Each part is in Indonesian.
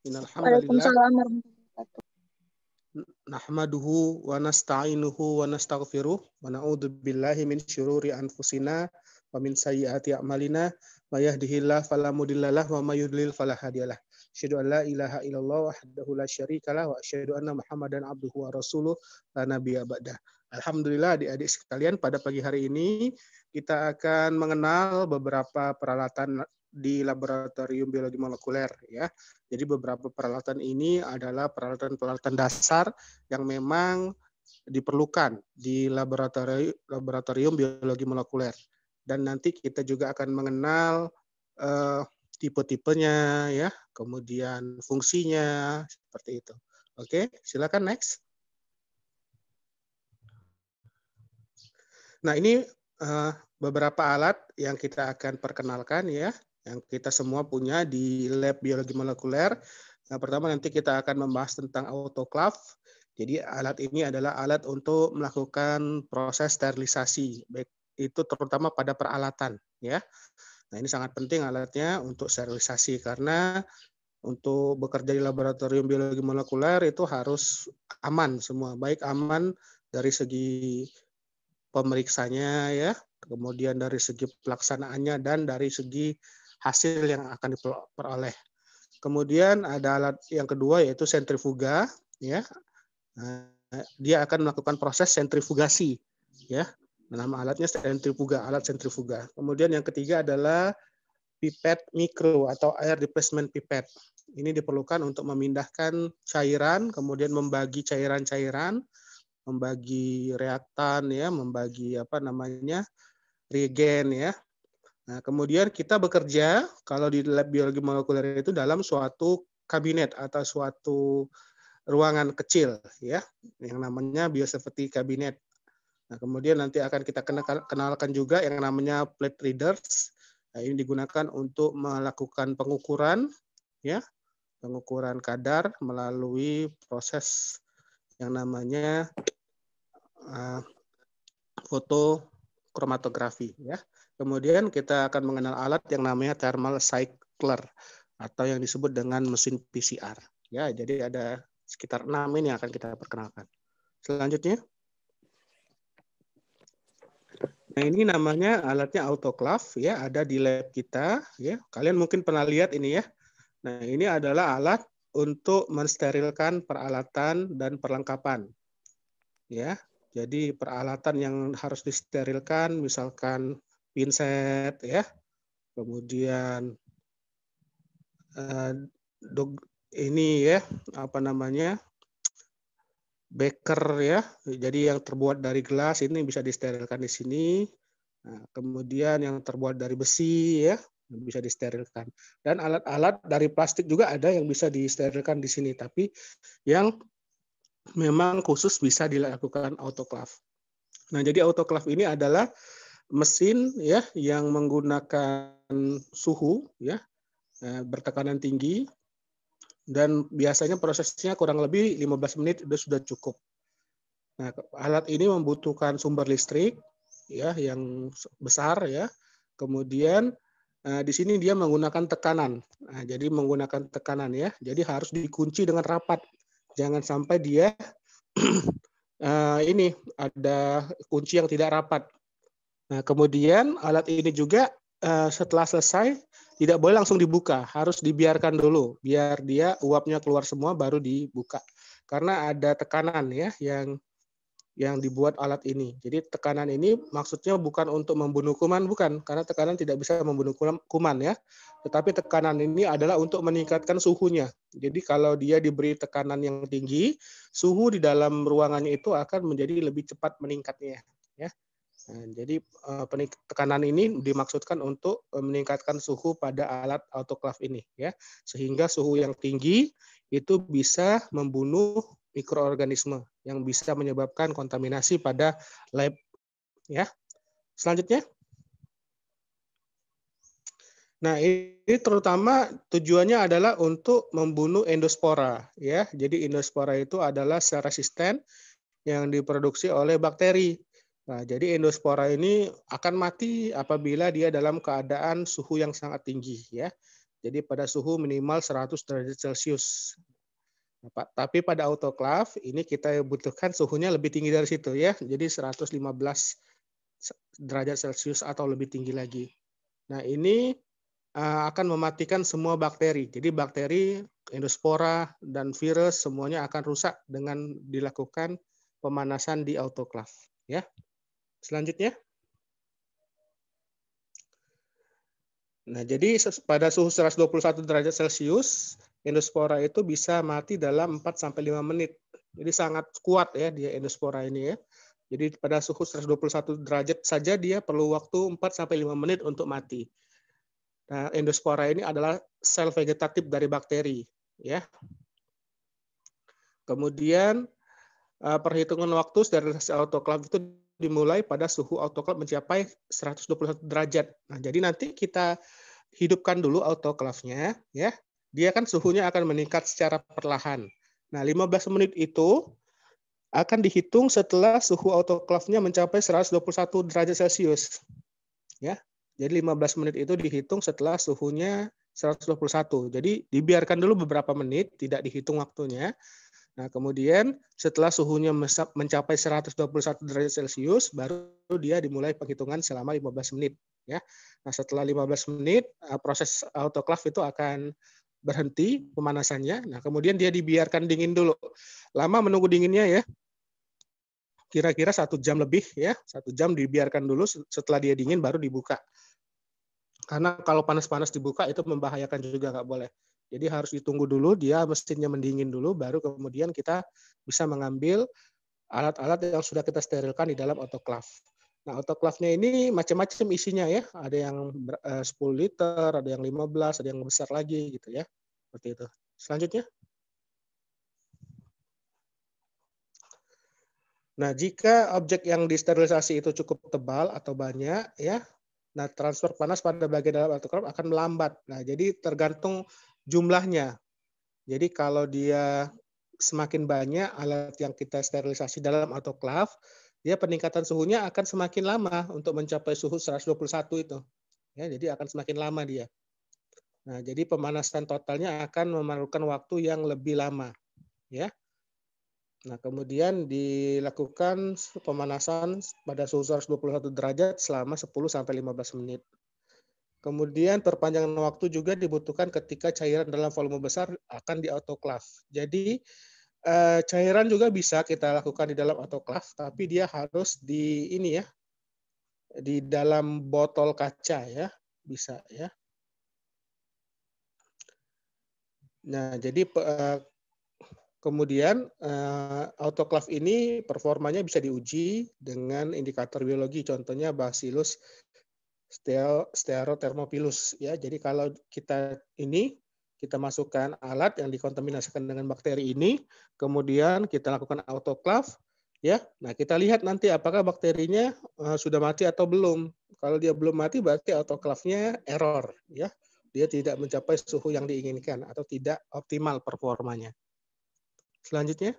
Innal hamdalillah Waalaikumsalam warahmatullahi wabarakatuh. nahmaduhu wa nasta'inuhu wa nastaghfiruh wa na'udzu billahi min syururi anfusina wa min sayyiati a'malina may yahdihillahu fala mudhillalah wa may yudlil fala hadiyalah. Asyhadu an la ilaha illallah wahdahu la syarikalah wa asyhadu anna Muhammadan abduhu wa rasuluh la nabiyya ba'dah. Alhamdulillah adik-adik sekalian, pada pagi hari ini kita akan mengenal beberapa peralatan di laboratorium biologi molekuler ya. Jadi beberapa peralatan ini adalah peralatan-peralatan dasar yang memang diperlukan di laboratorium biologi molekuler. Dan nanti kita juga akan mengenal tipe-tipenya ya, kemudian fungsinya seperti itu. Oke, silakan next. Nah, ini beberapa alat yang kita akan perkenalkan ya, yang kita semua punya di lab biologi molekuler. Yang pertama nanti kita akan membahas tentang autoclave. Jadi alat ini adalah alat untuk melakukan proses sterilisasi, baik itu terutama pada peralatan ya. Nah, ini sangat penting alatnya untuk sterilisasi karena untuk bekerja di laboratorium biologi molekuler itu harus aman semua, baik aman dari segi pemeriksanya ya, kemudian dari segi pelaksanaannya dan dari segi hasil yang akan diperoleh. Kemudian ada alat yang kedua yaitu sentrifuga ya. Dia akan melakukan proses sentrifugasi ya. Nama alatnya sentrifuga, alat sentrifuga. Kemudian yang ketiga adalah pipet mikro atau air displacement pipet. Ini diperlukan untuk memindahkan cairan, kemudian membagi cairan-cairan, membagi reaktan ya, membagi reagen ya. Nah, kemudian kita bekerja kalau di lab biologi molekuler itu dalam suatu kabinet atau suatu ruangan kecil ya, yang namanya biosafety cabinet. Nah, kemudian nanti akan kita kenalkan juga yang namanya plate readers. Nah, ini digunakan untuk melakukan pengukuran ya, pengukuran kadar melalui proses yang namanya fotochromatografi ya. Kemudian kita akan mengenal alat yang namanya thermal cycler atau yang disebut dengan mesin PCR ya. Jadi ada sekitar 6 ini yang akan kita perkenalkan. Selanjutnya, nah ini namanya alatnya autoclave ya, ada di lab kita ya. Kalian mungkin pernah lihat ini ya. Nah, ini adalah alat untuk mensterilkan peralatan dan perlengkapan ya. Jadi peralatan yang harus disterilkan, misalkan pinset ya, kemudian ini ya beker ya, jadi yang terbuat dari gelas ini bisa disterilkan di sini. Nah, kemudian yang terbuat dari besi ya bisa disterilkan. Dan alat-alat dari plastik juga ada yang bisa disterilkan di sini, tapi yang memang khusus bisa dilakukan autoclave. Nah, jadi autoclave ini adalah mesin ya yang menggunakan suhu ya bertekanan tinggi, dan biasanya prosesnya kurang lebih 15 menit sudah cukup. Nah, alat ini membutuhkan sumber listrik ya yang besar ya. Kemudian di sini dia menggunakan tekanan. Nah, jadi menggunakan tekanan ya. Jadi harus dikunci dengan rapat. Jangan sampai dia ini ada kunci yang tidak rapat. Nah, kemudian alat ini juga setelah selesai tidak boleh langsung dibuka, harus dibiarkan dulu biar dia uapnya keluar semua baru dibuka. Karena ada tekanan ya yang dibuat alat ini. Jadi tekanan ini maksudnya bukan untuk membunuh kuman, bukan, karena tekanan tidak bisa membunuh kuman ya. Tetapi tekanan ini adalah untuk meningkatkan suhunya. Jadi kalau dia diberi tekanan yang tinggi, suhu di dalam ruangannya itu akan menjadi lebih cepat meningkatnya ya. Nah, jadi tekanan ini dimaksudkan untuk meningkatkan suhu pada alat autoclave ini ya, sehingga suhu yang tinggi itu bisa membunuh mikroorganisme yang bisa menyebabkan kontaminasi pada lab ya. Selanjutnya, nah ini terutama tujuannya adalah untuk membunuh endospora ya. Jadi endospora itu adalah sel resisten yang diproduksi oleh bakteri. Nah, jadi endospora ini akan mati apabila dia dalam keadaan suhu yang sangat tinggi ya. Jadi pada suhu minimal 100 derajat Celcius. Tapi pada autoclave ini kita butuhkan suhunya lebih tinggi dari situ ya. Jadi 115 derajat Celcius atau lebih tinggi lagi. Nah, ini akan mematikan semua bakteri. Jadi bakteri, endospora, dan virus semuanya akan rusak dengan dilakukan pemanasan di autoclave. Ya. Selanjutnya. Nah, jadi pada suhu 121 derajat Celcius, endospora itu bisa mati dalam 4-5 menit. Jadi sangat kuat ya dia endospora ini ya. Jadi pada suhu 121 derajat saja dia perlu waktu 4-5 menit untuk mati. Nah, endospora ini adalah sel vegetatif dari bakteri, ya. Kemudian perhitungan waktu sterilisasi autoclave itu dimulai pada suhu autoclave mencapai 121 derajat. Nah, jadi nanti kita hidupkan dulu autoclave-nya, ya. Dia kan suhunya akan meningkat secara perlahan. Nah, 15 menit itu akan dihitung setelah suhu autoclave-nya mencapai 121 derajat Celcius. Ya. Jadi 15 menit itu dihitung setelah suhunya 121. Jadi dibiarkan dulu beberapa menit, tidak dihitung waktunya. Nah, kemudian setelah suhunya mencapai 121 derajat Celcius, baru dia dimulai penghitungan selama 15 menit. Ya. Nah, setelah 15 menit, proses autoclave itu akan berhenti pemanasannya. Nah, kemudian dia dibiarkan dingin dulu. Lama menunggu dinginnya ya. Kira-kira 1 jam lebih ya. 1 jam dibiarkan dulu, setelah dia dingin baru dibuka. Karena kalau panas-panas dibuka itu membahayakan juga, nggak boleh. Jadi harus ditunggu dulu, dia mesinnya mendingin dulu, baru kemudian kita bisa mengambil alat-alat yang sudah kita sterilkan di dalam autoclave. Nah, autoclave-nya ini macam-macam isinya ya. Ada yang 10 liter, ada yang 15, ada yang besar lagi gitu ya. Seperti itu. Selanjutnya. Nah, jika objek yang disterilisasi itu cukup tebal atau banyak ya, nah, transfer panas pada bagian dalam autoclave akan melambat. Nah, jadi tergantung jumlahnya. Jadi kalau dia semakin banyak alat yang kita sterilisasi dalam autoclave, dia peningkatan suhunya akan semakin lama untuk mencapai suhu 121 itu. Ya, jadi akan semakin lama dia. Nah, jadi pemanasan totalnya akan memerlukan waktu yang lebih lama. Ya. Nah, kemudian dilakukan pemanasan pada suhu 121 derajat selama 10-15 menit. Kemudian perpanjangan waktu juga dibutuhkan ketika cairan dalam volume besar akan diautoclave. Jadi cairan juga bisa kita lakukan di dalam autoclave, tapi dia harus di ini ya, di dalam botol kaca ya, bisa ya. Nah, jadi kemudian autoclave ini performanya bisa diuji dengan indikator biologi, contohnya Bacillus Stearothermophilus ya. Jadi kalau kita masukkan alat yang dikontaminasikan dengan bakteri ini, kemudian kita lakukan autoclave ya. Nah, kita lihat nanti apakah bakterinya sudah mati atau belum. Kalau dia belum mati berarti autoclave-nya error ya. Dia tidak mencapai suhu yang diinginkan atau tidak optimal performanya. Selanjutnya.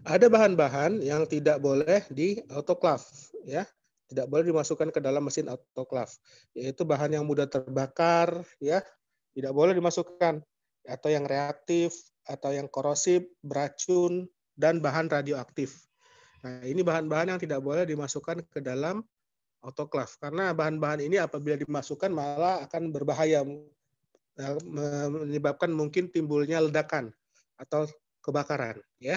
Ada bahan-bahan yang tidak boleh di autoclave ya. Tidak boleh dimasukkan ke dalam mesin autoclave, yaitu bahan yang mudah terbakar ya, tidak boleh dimasukkan, atau yang reaktif, atau yang korosif, beracun, dan bahan radioaktif. Nah, ini bahan-bahan yang tidak boleh dimasukkan ke dalam autoclave, karena bahan-bahan ini apabila dimasukkan malah akan berbahaya, menyebabkan mungkin timbulnya ledakan atau kebakaran ya.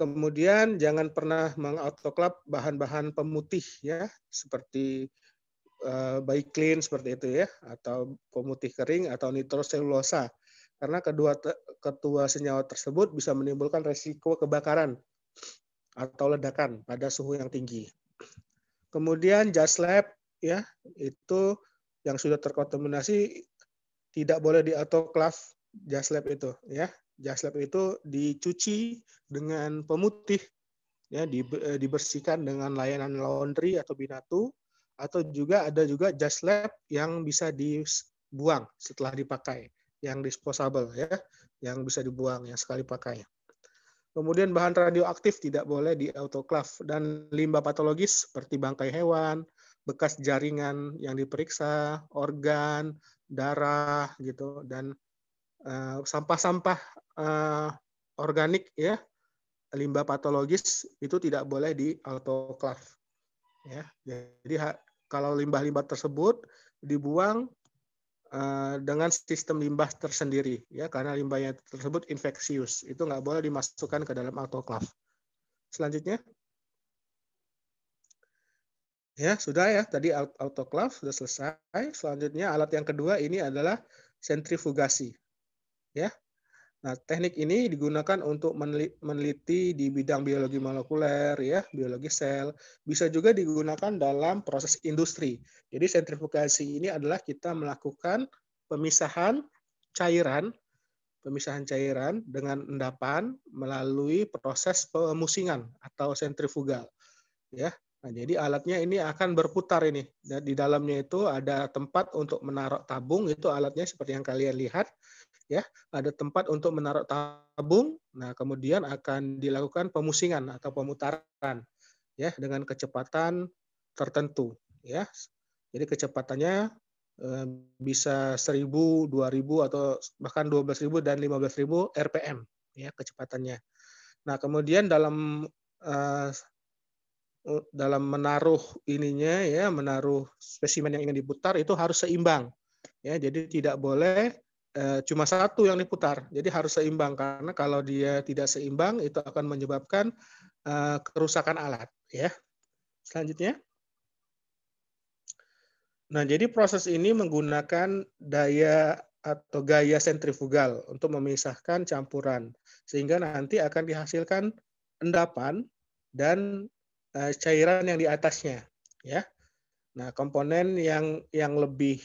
Kemudian jangan pernah mengautoclave bahan-bahan pemutih ya, seperti baik clean seperti itu ya, atau pemutih kering atau nitroselulosa. Karena kedua senyawa tersebut bisa menimbulkan resiko kebakaran atau ledakan pada suhu yang tinggi. Kemudian gas lab ya, itu yang sudah terkontaminasi tidak boleh diautoclave gas lab itu ya. Gas lab itu dicuci dengan pemutih, ya, dibersihkan dengan layanan laundry atau binatu, atau juga ada juga gas lab yang bisa dibuang setelah dipakai, yang disposable ya, yang bisa dibuang, yang sekali pakai. Kemudian bahan radioaktif tidak boleh di autoclave, dan limbah patologis seperti bangkai hewan, bekas jaringan yang diperiksa, organ, darah gitu, dan sampah-sampah organik ya, limbah patologis itu tidak boleh di autoclave ya. Jadi kalau limbah-limbah tersebut dibuang dengan sistem limbah tersendiri ya, karena limbahnya tersebut infeksius, itu nggak boleh dimasukkan ke dalam autoclave. Selanjutnya ya, sudah ya, tadi autoclave sudah selesai. Selanjutnya alat yang kedua ini adalah sentrifugasi ya. Nah, teknik ini digunakan untuk meneliti di bidang biologi molekuler, ya, biologi sel. Bisa juga digunakan dalam proses industri. Jadi sentrifugasi ini adalah kita melakukan pemisahan cairan dengan endapan melalui proses pemusingan atau sentrifugal. Ya, nah, jadi alatnya ini akan berputar ini. Dan di dalamnya itu ada tempat untuk menaruh tabung. Itu alatnya seperti yang kalian lihat. Ya, ada tempat untuk menaruh tabung. Nah, kemudian akan dilakukan pemusingan atau pemutaran ya dengan kecepatan tertentu ya. Jadi kecepatannya bisa 1.000, 2.000 atau bahkan 12.000 dan 15.000 RPM ya kecepatannya. Nah, kemudian dalam menaruh ininya ya, menaruh spesimen yang ingin diputar itu harus seimbang ya. Jadi tidak boleh cuma satu yang diputar. Jadi harus seimbang, karena kalau dia tidak seimbang itu akan menyebabkan kerusakan alat ya. Selanjutnya. Nah, jadi proses ini menggunakan daya atau gaya sentrifugal untuk memisahkan campuran, sehingga nanti akan dihasilkan endapan dan cairan yang di atasnya ya. Nah, komponen yang lebih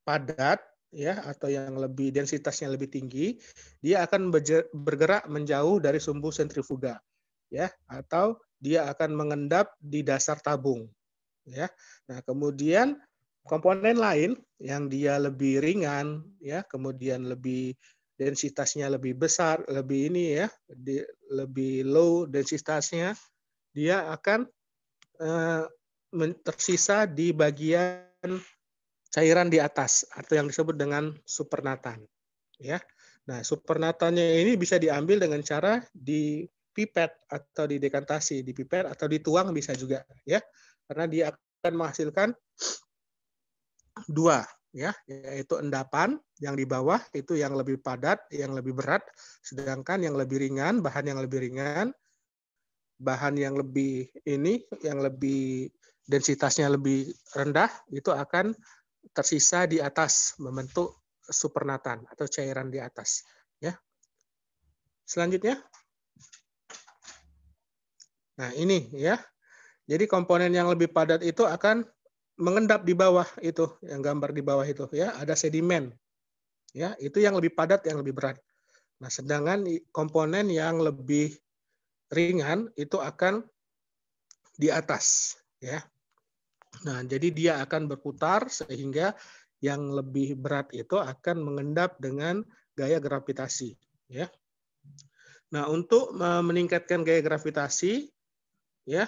padat ya, atau yang lebih densitasnya lebih tinggi, dia akan bergerak menjauh dari sumbu sentrifuga ya, atau dia akan mengendap di dasar tabung ya. Nah, kemudian komponen lain yang dia lebih ringan ya, kemudian lebih densitasnya lebih besar, lebih ini ya, lebih low densitasnya, dia akan tersisa di bagian cairan di atas atau yang disebut dengan supernatan ya. Nah, supernatannya ini bisa diambil dengan cara dipipet atau didekantasi, dipipet atau dituang bisa juga ya. Karena dia akan menghasilkan dua ya, yaitu endapan yang di bawah itu yang lebih padat, yang lebih berat, sedangkan yang lebih ringan, bahan yang lebih ringan, bahan yang lebih yang lebih densitasnya lebih rendah itu akan tersisa di atas membentuk supernatan atau cairan di atas ya. Selanjutnya. Nah, ini ya. Jadi komponen yang lebih padat itu akan mengendap di bawah itu, yang gambar di bawah itu ya, ada sedimen. Ya, itu yang lebih padat, yang lebih berat. Nah, sedangkan komponen yang lebih ringan itu akan di atas ya. Nah, jadi dia akan berputar sehingga yang lebih berat itu akan mengendap dengan gaya gravitasi ya. Nah, untuk meningkatkan gaya gravitasi ya,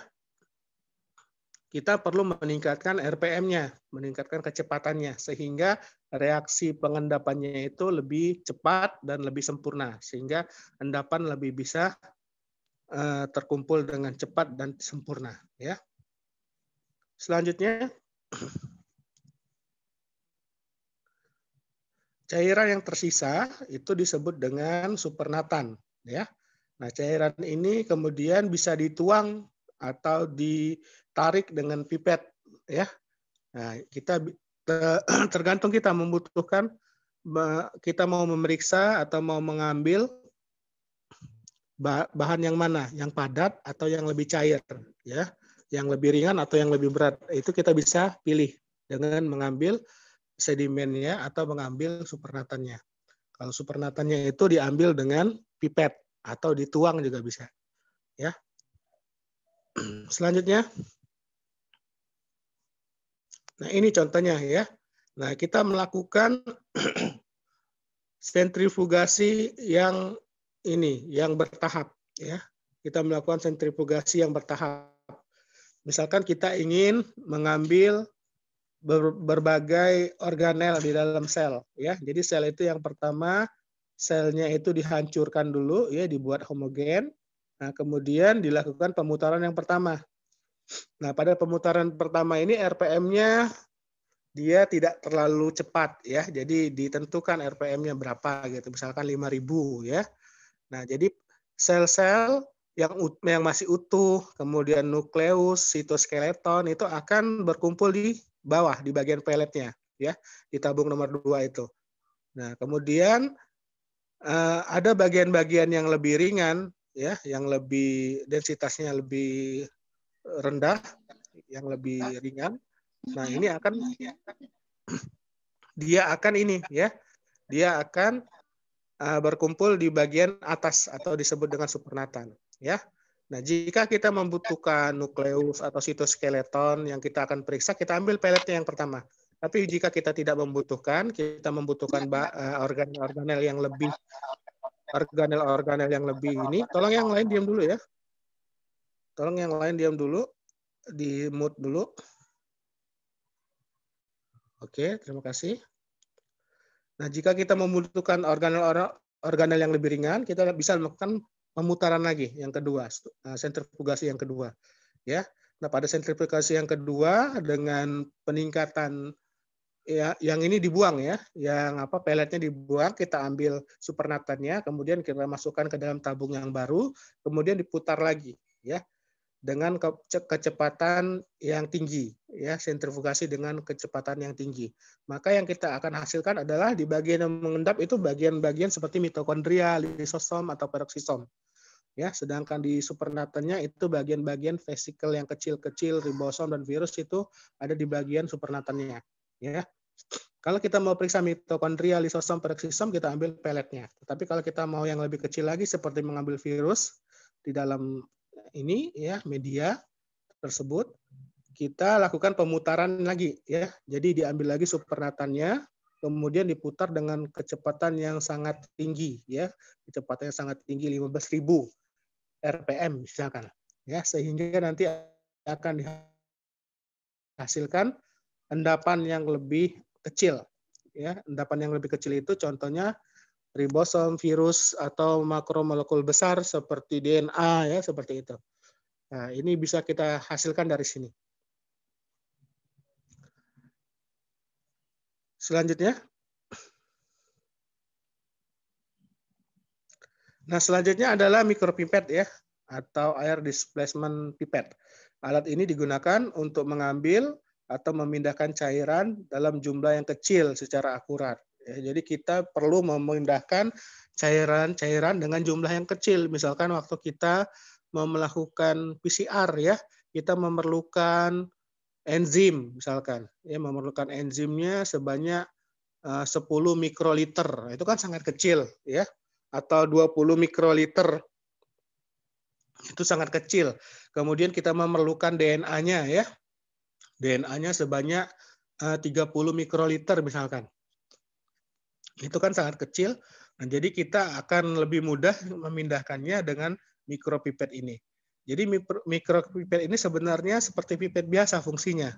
kita perlu meningkatkan RPM-nya, meningkatkan kecepatannya sehingga reaksi pengendapannya itu lebih cepat dan lebih sempurna, sehingga endapan lebih bisa terkumpul dengan cepat dan sempurna ya. Selanjutnya, cairan yang tersisa itu disebut dengan supernatan ya. Nah, cairan ini kemudian bisa dituang atau ditarik dengan pipet ya. Nah, kita tergantung kita membutuhkan, kita mau memeriksa atau mau mengambil bahan yang mana, yang padat atau yang lebih cair ya, yang lebih ringan atau yang lebih berat. Itu kita bisa pilih dengan mengambil sedimennya atau mengambil supernatannya. Kalau supernatannya itu diambil dengan pipet atau dituang juga bisa ya. Selanjutnya, nah ini contohnya ya. Nah, kita melakukan sentrifugasi yang bertahap ya. Kita melakukan sentrifugasi yang bertahap. Misalkan kita ingin mengambil berbagai organel di dalam sel ya. Jadi sel itu yang pertama selnya itu dihancurkan dulu ya, dibuat homogen. Nah, kemudian dilakukan pemutaran yang pertama. Nah, pada pemutaran pertama ini RPM-nya dia tidak terlalu cepat ya. Jadi ditentukan RPM-nya berapa gitu. Misalkan 5.000 ya. Nah, jadi sel-sel yang masih utuh, kemudian nukleus, sitoskeleton itu akan berkumpul di bawah di bagian peletnya ya, di tabung nomor 2 itu. Nah, kemudian ada bagian-bagian yang lebih ringan ya, yang lebih densitasnya lebih rendah, yang lebih ringan. Nah, ini dia akan ini ya, dia akan berkumpul di bagian atas atau disebut dengan supernatan ya. Nah, jika kita membutuhkan nukleus atau sitoskeleton yang kita akan periksa, kita ambil peletnya yang pertama. Tapi jika kita tidak membutuhkan, kita membutuhkan organel-organel yang lebih ini, tolong yang lain diam dulu ya. Tolong yang lain diam dulu, di mute dulu. Oke, terima kasih. Nah, jika kita membutuhkan organel yang lebih ringan, kita bisa melakukan pemutaran lagi yang kedua, sentrifugasi yang kedua. Ya. Nah, pada sentrifugasi yang kedua dengan peningkatan ya, yang ini dibuang ya, yang peletnya dibuang, kita ambil supernatannya, kemudian kita masukkan ke dalam tabung yang baru, kemudian diputar lagi ya dengan kecepatan yang tinggi ya, sentrifugasi dengan kecepatan yang tinggi. Maka yang kita akan hasilkan adalah di bagian yang mengendap itu bagian-bagian seperti mitokondria, lisosom atau peroksisom. Ya, sedangkan di supernatannya itu bagian-bagian vesikel yang kecil-kecil, ribosom dan virus itu ada di bagian supernatannya. Ya, kalau kita mau periksa mitokondria, lisosom, peroksisom, kita ambil peletnya. Tetapi kalau kita mau yang lebih kecil lagi, seperti mengambil virus di dalam ini ya media tersebut, kita lakukan pemutaran lagi ya. Jadi diambil lagi supernatannya, kemudian diputar dengan kecepatan yang sangat tinggi ya, kecepatan yang sangat tinggi 15.000 RPM misalkan ya, sehingga nanti akan dihasilkan endapan yang lebih kecil ya. Endapan yang lebih kecil itu contohnya ribosom, virus atau makromolekul besar seperti DNA ya, seperti itu. Nah, ini bisa kita hasilkan dari sini. Selanjutnya. Nah, selanjutnya adalah mikropipet ya, atau air displacement pipette. Alat ini digunakan untuk mengambil atau memindahkan cairan dalam jumlah yang kecil secara akurat. Ya, jadi kita perlu memindahkan cairan-cairan dengan jumlah yang kecil. Misalkan waktu kita mau melakukan PCR ya, kita memerlukan enzim misalkan. Ya, memerlukan enzimnya sebanyak 10 mikroliter. Itu kan sangat kecil ya. Atau 20 mikroliter. Itu sangat kecil. Kemudian kita memerlukan DNA-nya ya. DNA-nya sebanyak 30 mikroliter misalkan. Itu kan sangat kecil. Nah, jadi kita akan lebih mudah memindahkannya dengan mikropipet ini. Jadi mikropipet ini sebenarnya seperti pipet biasa fungsinya.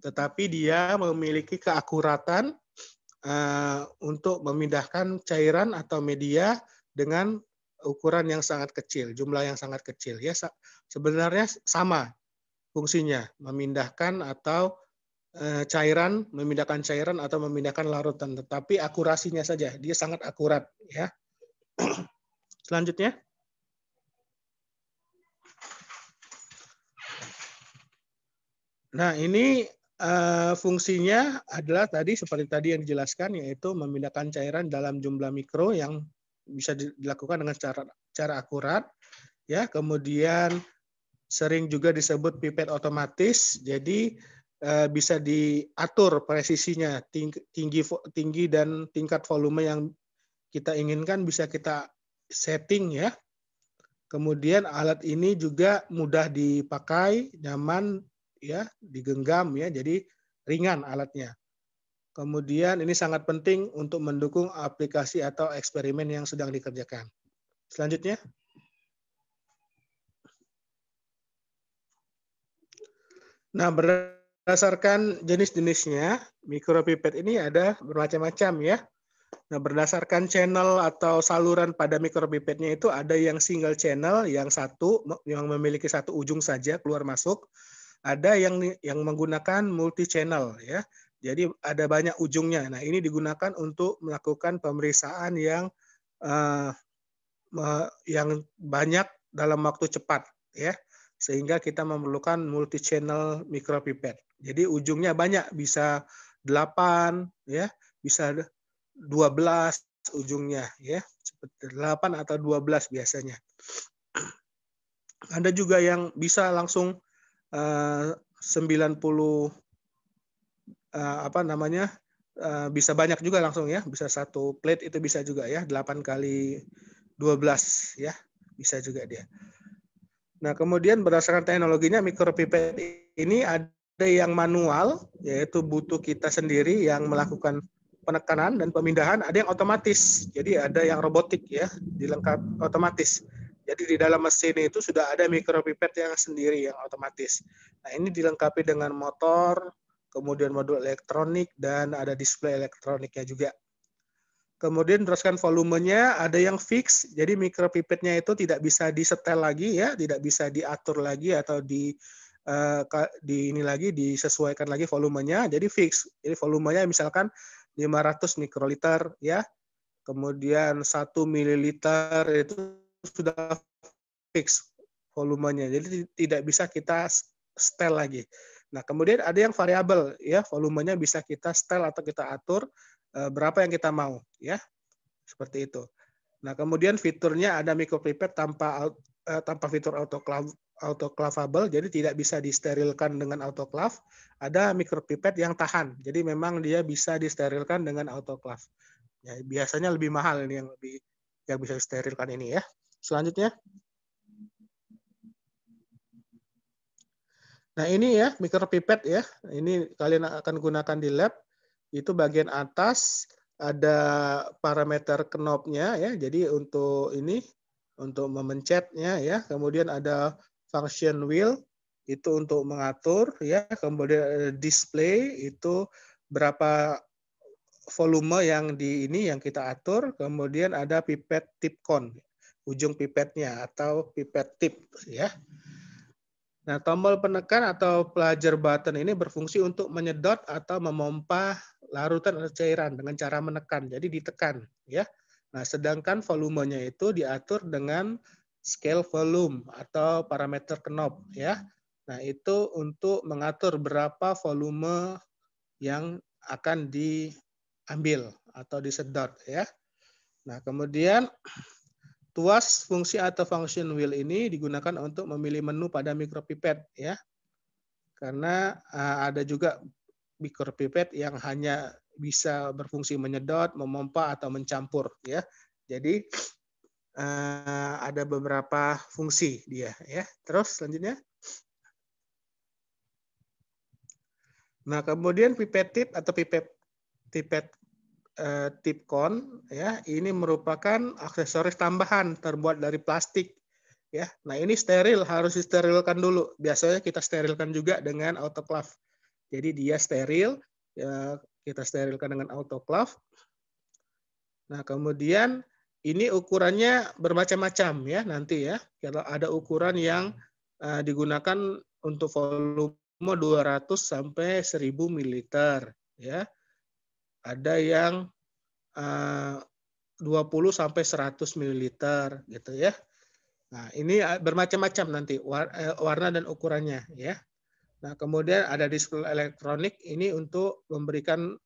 Tetapi dia memiliki keakuratan untuk memindahkan cairan atau media dengan ukuran yang sangat kecil, jumlah yang sangat kecil. Ya, sebenarnya sama fungsinya, memindahkan atau memindahkan cairan atau memindahkan larutan, tetapi akurasinya saja, dia sangat akurat. Ya. Selanjutnya. Nah, ini fungsinya adalah tadi seperti tadi yang dijelaskan, yaitu memindahkan cairan dalam jumlah mikro yang bisa dilakukan dengan cara akurat. Ya, kemudian sering juga disebut pipet otomatis, jadi bisa diatur presisinya, tinggi dan tingkat volume yang kita inginkan bisa kita setting ya. Kemudian alat ini juga mudah dipakai, nyaman ya, digenggam ya, jadi ringan alatnya. Kemudian ini sangat penting untuk mendukung aplikasi atau eksperimen yang sedang dikerjakan. Selanjutnya. Nah, Berdasarkan jenis-jenisnya, mikropipet ini ada bermacam-macam ya. Nah, berdasarkan channel atau saluran pada mikropipetnya itu ada yang single channel, yang memiliki satu ujung saja keluar masuk. Ada yang menggunakan multi channel ya. Jadi ada banyak ujungnya. Nah, ini digunakan untuk melakukan pemeriksaan uh, yang banyak dalam waktu cepat ya. Sehingga kita memerlukan multi channel mikropipet. Jadi ujungnya banyak, bisa 8 ya, bisa 12 ujungnya ya. Seperti 8 atau 12 biasanya. Ada juga yang bisa langsung 90 bisa banyak juga langsung ya, bisa satu plate itu bisa juga ya, 8 kali 12 ya, bisa juga dia. Nah, kemudian berdasarkan teknologinya mikropipet ini ada yang manual, yaitu butuh kita sendiri yang melakukan penekanan dan pemindahan, ada yang otomatis. Jadi ada yang robotik ya, dilengkapi otomatis. Jadi di dalam mesin itu sudah ada mikropipet yang sendiri yang otomatis. Nah, ini dilengkapi dengan motor, kemudian modul elektronik, dan ada display elektroniknya juga. Kemudian teruskan volumenya, ada yang fix, jadi mikropipetnya itu tidak bisa disetel lagi ya, tidak bisa diatur lagi atau disesuaikan lagi volumenya, jadi fix. Jadi volumenya misalkan 500 mikroliter ya, kemudian 1 mililiter itu sudah fix volumenya, jadi tidak bisa kita setel lagi. Nah, kemudian ada yang variabel ya, volumenya bisa kita setel atau kita atur berapa yang kita mau ya, seperti itu. Nah, kemudian fiturnya ada mikropipet tanpa fitur autoclavable, jadi tidak bisa disterilkan dengan autoclave. Ada mikropipet yang tahan, jadi memang dia bisa disterilkan dengan autoclave. Ya, biasanya lebih mahal ini yang bisa disterilkan ini ya. Selanjutnya. Nah, ini ya mikropipet ya. Ini kalian akan gunakan di lab. Itu bagian atas ada parameter knobnya ya. Jadi untuk memencetnya ya. Kemudian ada function wheel itu untuk mengatur ya. Kemudian display itu berapa volume yang kita atur. Kemudian ada pipet tip con, ujung pipetnya atau pipet tip ya. Nah, tombol penekan atau plunger button ini berfungsi untuk menyedot atau memompa larutan atau cairan dengan cara menekan. Jadi ditekan, ya. Nah, sedangkan volumenya itu diatur dengan scale volume atau parameter knob, ya. Nah, itu untuk mengatur berapa volume yang akan diambil atau disedot, ya. Nah, kemudian tuas fungsi atau function wheel ini digunakan untuk memilih menu pada mikropipet ya. Karena ada juga mikropipet yang hanya bisa berfungsi menyedot, memompa atau mencampur ya. Jadi ada beberapa fungsi dia ya. Terus selanjutnya. Nah, kemudian pipet tip atau pipet tip con ya, ini merupakan aksesoris tambahan terbuat dari plastik ya. Nah, ini steril, harus disterilkan dulu. Biasanya kita sterilkan juga dengan autoclave. Jadi dia steril, ya, kita sterilkan dengan autoclave. Nah, kemudian ini ukurannya bermacam-macam ya nanti ya. Kalau ada ukuran yang digunakan untuk volume 200 sampai 1000 ml ya. Ada yang 20 sampai 100 ml gitu ya. Nah, ini bermacam-macam nanti warna dan ukurannya ya. Nah, kemudian ada display elektronik ini untuk memberikan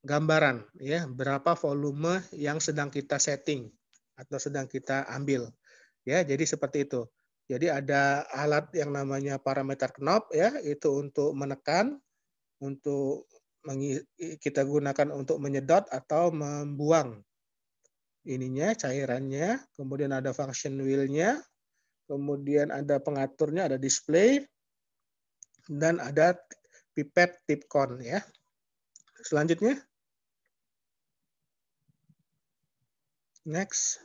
gambaran ya, berapa volume yang sedang kita setting atau sedang kita ambil. Ya, jadi seperti itu. Jadi ada alat yang namanya parameter knob ya, itu untuk menekan, untuk kita gunakan untuk menyedot atau membuang ininya cairannya, kemudian ada function wheel-nya, kemudian ada pengaturnya, ada display, dan ada pipet tip con ya. Selanjutnya, next.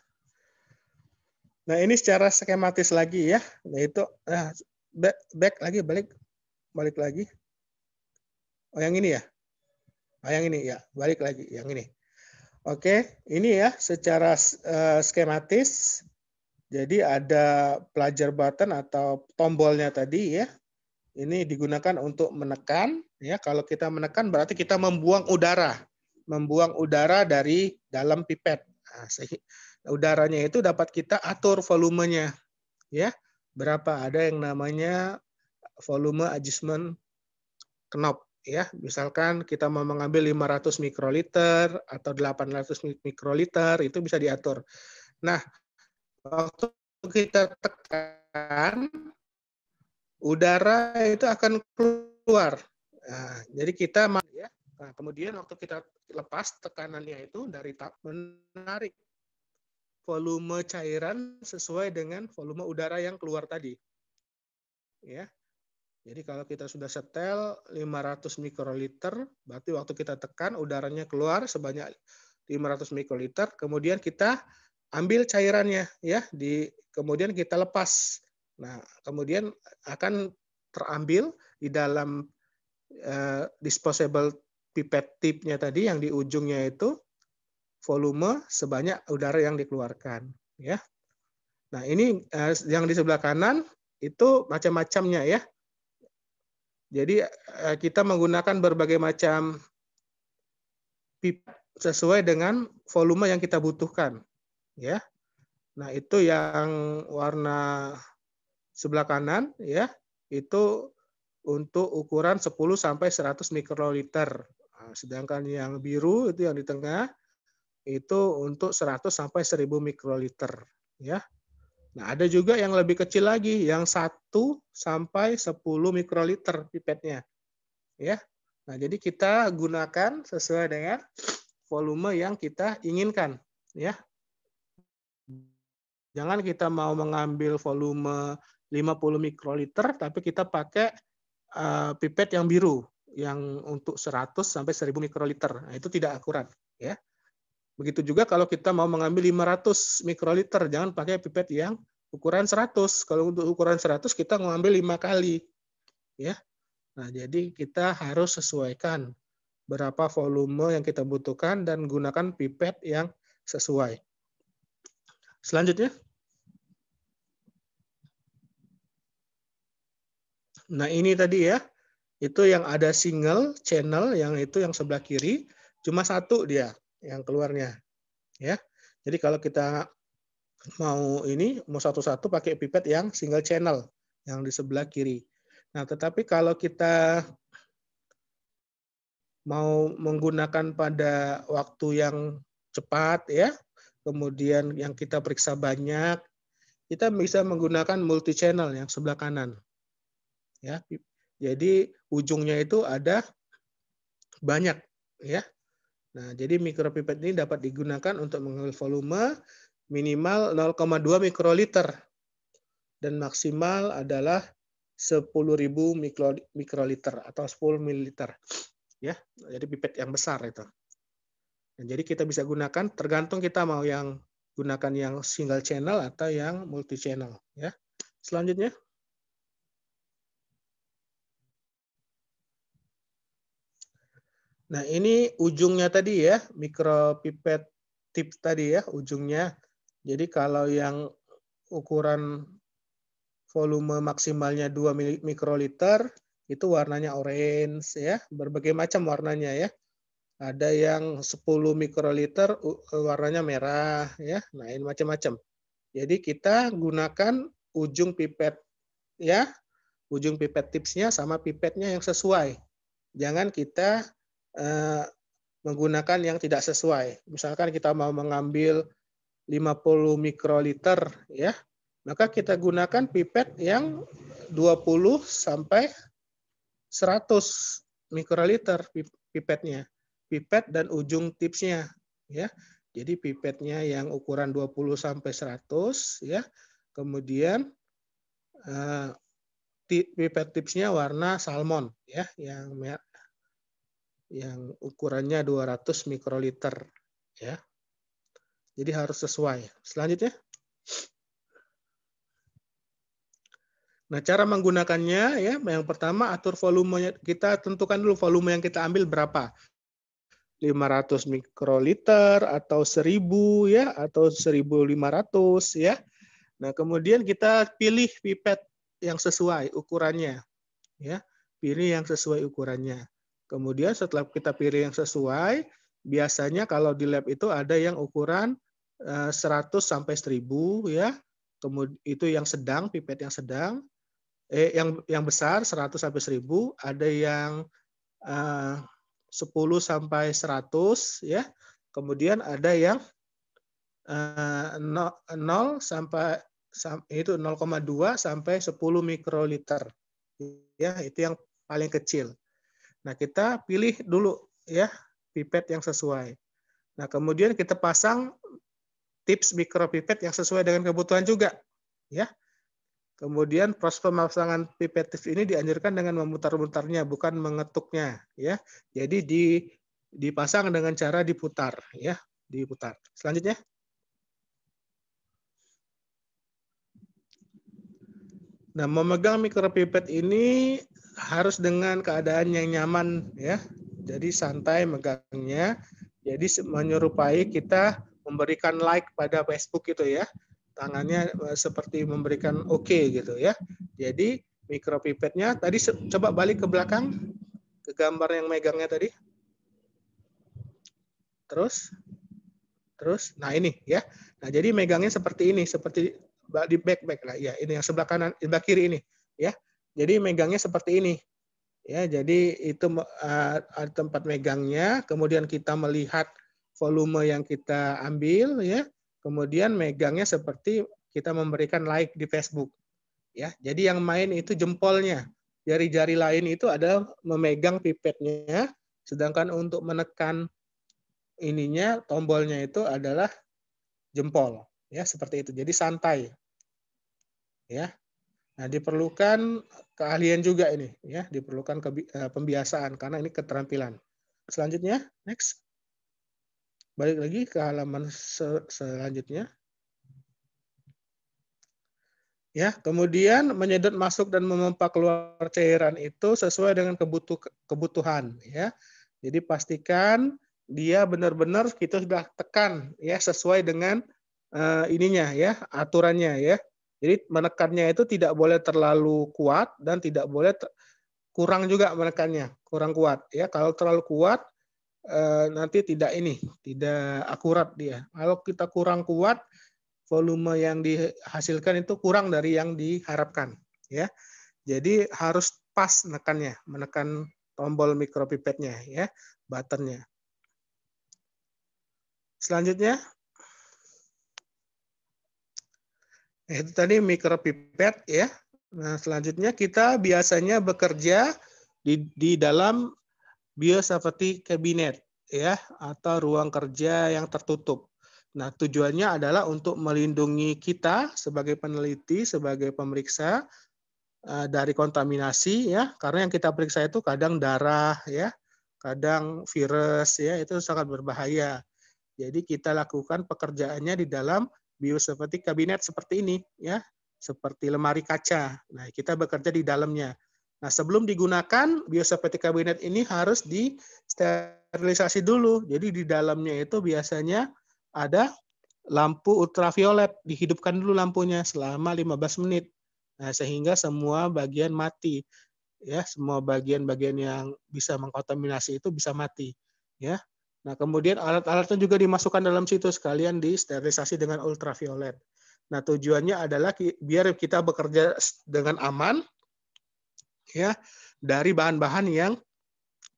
Nah, ini secara skematis lagi ya, yaitu balik. balik lagi. Oh, yang ini ya? Oh, yang ini ya, balik lagi yang ini. Oke, ini ya secara skematis. Jadi ada plunger button atau tombolnya tadi ya. Ini digunakan untuk menekan ya. Kalau kita menekan berarti kita membuang udara dari dalam pipet. Nah, udaranya itu dapat kita atur volumenya ya. Berapa? Ada yang namanya volume adjustment knob ya. Misalkan kita mau mengambil 500 mikroliter atau 800 mikroliter, itu bisa diatur. Nah, waktu kita tekan, udara itu akan keluar. Nah, jadi kita ya. Nah, kemudian waktu kita lepas tekanannya itu dari menarik volume cairan sesuai dengan volume udara yang keluar tadi. Ya. Jadi kalau kita sudah setel 500 mikroliter, berarti waktu kita tekan udaranya keluar sebanyak 500 mikroliter, kemudian kita ambil cairannya ya, kemudian kita lepas. Nah, kemudian akan terambil di dalam disposable pipette tip-nya tadi yang di ujungnya itu volume sebanyak udara yang dikeluarkan ya. Nah, ini yang di sebelah kanan itu macam-macamnya ya. Jadi kita menggunakan berbagai macam pipet sesuai dengan volume yang kita butuhkan, ya. Nah, itu yang warna sebelah kanan, ya, itu untuk ukuran 10 sampai 100 mikroliter. Nah, sedangkan yang biru itu yang di tengah itu untuk 100 sampai 1000 mikroliter, ya. Nah, ada juga yang lebih kecil lagi, yang 1 sampai 10 mikroliter pipetnya. Ya. Nah, jadi kita gunakan sesuai dengan volume yang kita inginkan, ya. Jangan kita mau mengambil volume 50 mikroliter tapi kita pakai pipet yang biru yang untuk 100 sampai 1000 mikroliter. Nah, itu tidak akurat, ya. Begitu juga kalau kita mau mengambil 500 mikroliter, jangan pakai pipet yang ukuran 100. Kalau untuk ukuran 100 kita mengambil 5 kali. Ya. Nah, jadi kita harus sesuaikan berapa volume yang kita butuhkan dan gunakan pipet yang sesuai. Selanjutnya. Nah, ini tadi ya. Itu yang ada single channel, yang itu yang sebelah kiri, cuma satu dia yang keluarnya. Ya. Jadi kalau kita mau satu-satu pakai pipet yang single channel yang di sebelah kiri. Nah, tetapi kalau kita mau menggunakan pada waktu yang cepat ya, kemudian yang kita periksa banyak, kita bisa menggunakan multi channel yang sebelah kanan. Ya. Jadi ujungnya itu ada banyak ya. Nah, jadi mikropipet ini dapat digunakan untuk mengambil volume minimal 0,2 mikroliter dan maksimal adalah 10.000 mikroliter atau 10 mililiter. Ya, jadi pipet yang besar itu. Nah, jadi kita bisa gunakan tergantung kita mau yang gunakan yang single channel atau yang multi channel. Ya, selanjutnya. Nah, ini ujungnya tadi ya, mikropipet tip tadi ya, ujungnya. Jadi kalau yang ukuran volume maksimalnya 2 mikroliter, itu warnanya orange ya, berbagai macam warnanya ya. Ada yang 10 mikroliter warnanya merah ya. Nah, ini macam-macam. Jadi kita gunakan ujung pipet ya, ujung pipet tipsnya sama pipetnya yang sesuai. Jangan kita menggunakan yang tidak sesuai. Misalkan kita mau mengambil 50 mikroliter ya, maka kita gunakan pipet yang 20 sampai 100 mikroliter pipetnya. Pipet dan ujung tipsnya ya. Jadi pipetnya yang ukuran 20 sampai 100 ya. Kemudian pipet tipsnya warna salmon ya, yang ukurannya 200 mikroliter ya. Jadi harus sesuai. Selanjutnya. Nah, cara menggunakannya ya, yang pertama atur volumenya, kita tentukan dulu volume yang kita ambil berapa. 500 mikroliter atau 1000 ya, atau 1500 ya. Nah, kemudian kita pilih pipet yang sesuai ukurannya ya. Pilih yang sesuai ukurannya. Kemudian setelah kita pilih yang sesuai, biasanya kalau di lab itu ada yang ukuran 100 sampai 1000 ya. Kemudian itu yang sedang, pipet yang sedang. Yang besar 100 sampai 1000, ada yang 10 sampai 100 ya. Kemudian ada yang 0 sampai itu 0,2 sampai 10 mikroliter. Ya, itu yang paling kecil. Nah, kita pilih dulu ya pipet yang sesuai. Nah, kemudian kita pasang tips mikropipet yang sesuai dengan kebutuhan juga ya. Kemudian proses pemasangan pipet tips ini dianjurkan dengan memutar-mutarnya, bukan mengetuknya, ya. Jadi dipasang dengan cara diputar, ya, diputar. Selanjutnya, nah memegang mikropipet ini harus dengan keadaan yang nyaman, ya. Jadi santai megangnya. Jadi menyerupai kita memberikan like pada Facebook gitu ya. Tangannya seperti memberikan oke gitu ya. Jadi mikropipetnya tadi coba balik ke belakang ke gambar yang megangnya tadi. Terus nah ini ya. Nah, jadi megangnya seperti ini, seperti di back lah ya. Ini yang sebelah kanan, sebelah kiri ini ya. Jadi megangnya seperti ini. Ya, jadi itu tempat megangnya, kemudian kita melihat volume yang kita ambil ya. Kemudian megangnya seperti kita memberikan like di Facebook. Ya, jadi yang main itu jempolnya. Jari-jari lain itu ada memegang pipetnya, sedangkan untuk menekan ininya tombolnya itu adalah jempol. Ya, seperti itu. Jadi santai. Ya. Nah, diperlukan keahlian juga ini, ya, diperlukan pembiasaan karena ini keterampilan. Selanjutnya, next. Balik lagi ke halaman selanjutnya. Ya, kemudian menyedot masuk dan memompa keluar cairan itu sesuai dengan kebutuhan, ya. Jadi pastikan dia benar-benar kita sudah tekan, ya, sesuai dengan ininya, ya, aturannya, ya. Jadi menekannya itu tidak boleh terlalu kuat dan tidak boleh kurang juga menekannya, kurang kuat, ya. Kalau terlalu kuat nanti tidak akurat dia. Kalau kita kurang kuat, volume yang dihasilkan itu kurang dari yang diharapkan, ya. Jadi harus pas menekan tombol mikropipetnya, ya, buttonnya. Selanjutnya, itu tadi mikropipet, ya. Nah, selanjutnya kita biasanya bekerja di dalam biosafety cabinet, ya, atau ruang kerja yang tertutup. Nah, tujuannya adalah untuk melindungi kita sebagai peneliti, sebagai pemeriksa dari kontaminasi, ya, karena yang kita periksa itu kadang darah, ya, kadang virus, ya, itu sangat berbahaya. Jadi kita lakukan pekerjaannya di dalam biosafety cabinet seperti ini, ya, seperti lemari kaca. Nah, kita bekerja di dalamnya. Nah, sebelum digunakan, biosafety cabinet ini harus disterilisasi dulu. Jadi di dalamnya itu biasanya ada lampu ultraviolet, dihidupkan dulu lampunya selama 15 menit. Nah, sehingga semua bagian mati. Ya, semua bagian-bagian yang bisa mengkontaminasi itu bisa mati, ya. Nah, kemudian alat-alatnya juga dimasukkan dalam situ sekalian disterilisasi dengan ultraviolet. Nah, tujuannya adalah biar kita bekerja dengan aman, ya, dari bahan-bahan yang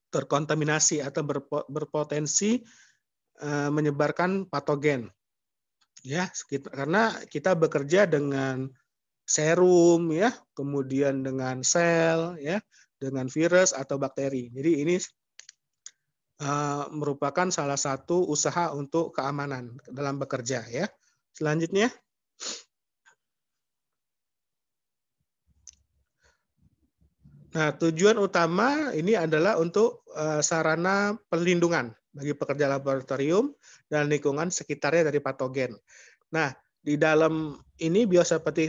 terkontaminasi atau berpotensi menyebarkan patogen. Ya, karena kita bekerja dengan serum, ya, kemudian dengan sel, ya, dengan virus atau bakteri. Jadi ini merupakan salah satu usaha untuk keamanan dalam bekerja, ya. Selanjutnya, nah, tujuan utama ini adalah untuk sarana perlindungan bagi pekerja laboratorium dan lingkungan sekitarnya dari patogen. Nah, di dalam ini biosafety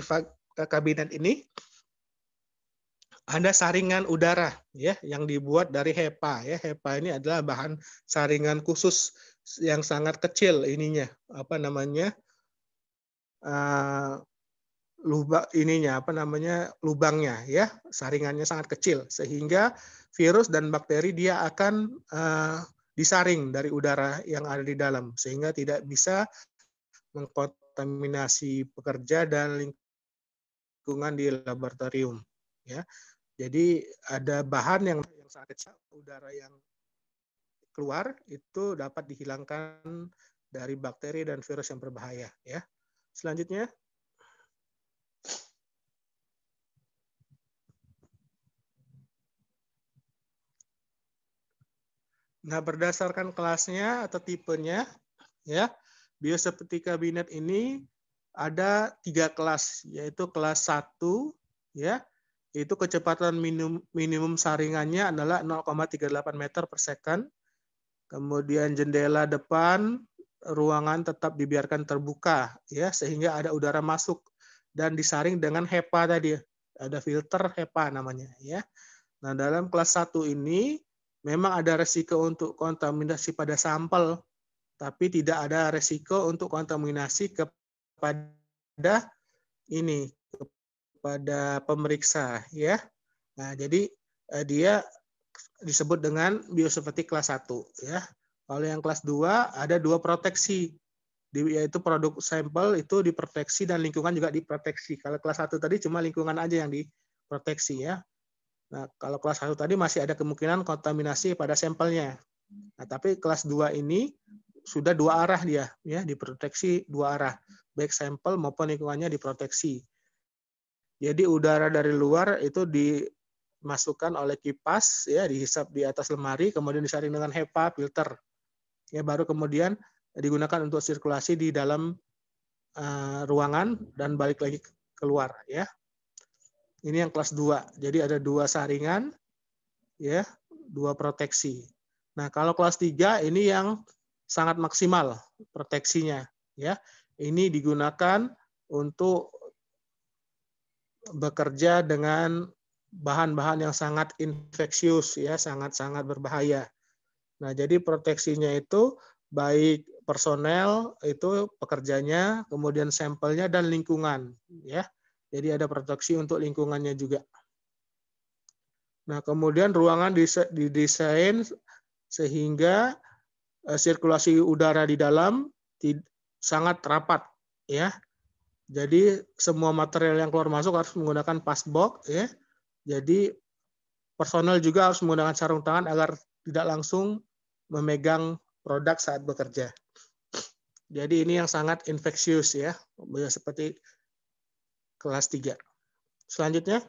kabinet ini ada saringan udara ya yang dibuat dari HEPA ya. HEPA ini adalah bahan saringan khusus yang sangat kecil ininya, apa namanya? Lubangnya ya, saringannya sangat kecil sehingga virus dan bakteri dia akan disaring dari udara yang ada di dalam sehingga tidak bisa mengkontaminasi pekerja dan lingkungan di laboratorium ya. Jadi ada bahan yang sangat kecil, udara yang keluar itu dapat dihilangkan dari bakteri dan virus yang berbahaya ya. Selanjutnya, nah berdasarkan kelasnya atau tipenya ya, biosafety kabinet ini ada 3 kelas, yaitu kelas 1 ya, itu kecepatan minimum saringannya adalah 0,38 meter per second. Kemudian jendela depan ruangan tetap dibiarkan terbuka ya sehingga ada udara masuk dan disaring dengan HEPA tadi. Ada filter HEPA namanya ya. Nah, dalam kelas 1 ini memang ada resiko untuk kontaminasi pada sampel, tapi tidak ada resiko untuk kontaminasi kepada ini, kepada pemeriksa ya. Nah, jadi dia disebut dengan biosafety kelas 1 ya. Kalau yang kelas 2 ada 2 proteksi, yaitu produk sampel itu diproteksi dan lingkungan juga diproteksi. Kalau kelas 1 tadi cuma lingkungan aja yang diproteksi ya. Nah, kalau kelas 1 tadi masih ada kemungkinan kontaminasi pada sampelnya. Nah, tapi kelas 2 ini sudah 2 arah dia ya, diproteksi 2 arah, baik sampel maupun lingkungannya diproteksi. Jadi udara dari luar itu dimasukkan oleh kipas ya, dihisap di atas lemari, kemudian disaring dengan HEPA filter. Ya, baru kemudian digunakan untuk sirkulasi di dalam ruangan dan balik lagi keluar ya. Ini yang kelas 2. Jadi ada 2 saringan ya, 2 proteksi. Nah, kalau kelas 3 ini yang sangat maksimal proteksinya ya. Ini digunakan untuk bekerja dengan bahan-bahan yang sangat infeksius ya, sangat-sangat berbahaya. Nah, jadi proteksinya itu baik personel itu pekerjanya, kemudian sampelnya dan lingkungan ya. Jadi ada proteksi untuk lingkungannya juga. Nah, kemudian ruangan didesain sehingga sirkulasi udara di dalam sangat rapat ya. Jadi semua material yang keluar masuk harus menggunakan passbox ya. Jadi personel juga harus menggunakan sarung tangan agar tidak langsung memegang produk saat bekerja. Jadi ini yang sangat infeksius ya, seperti kelas 3. Selanjutnya.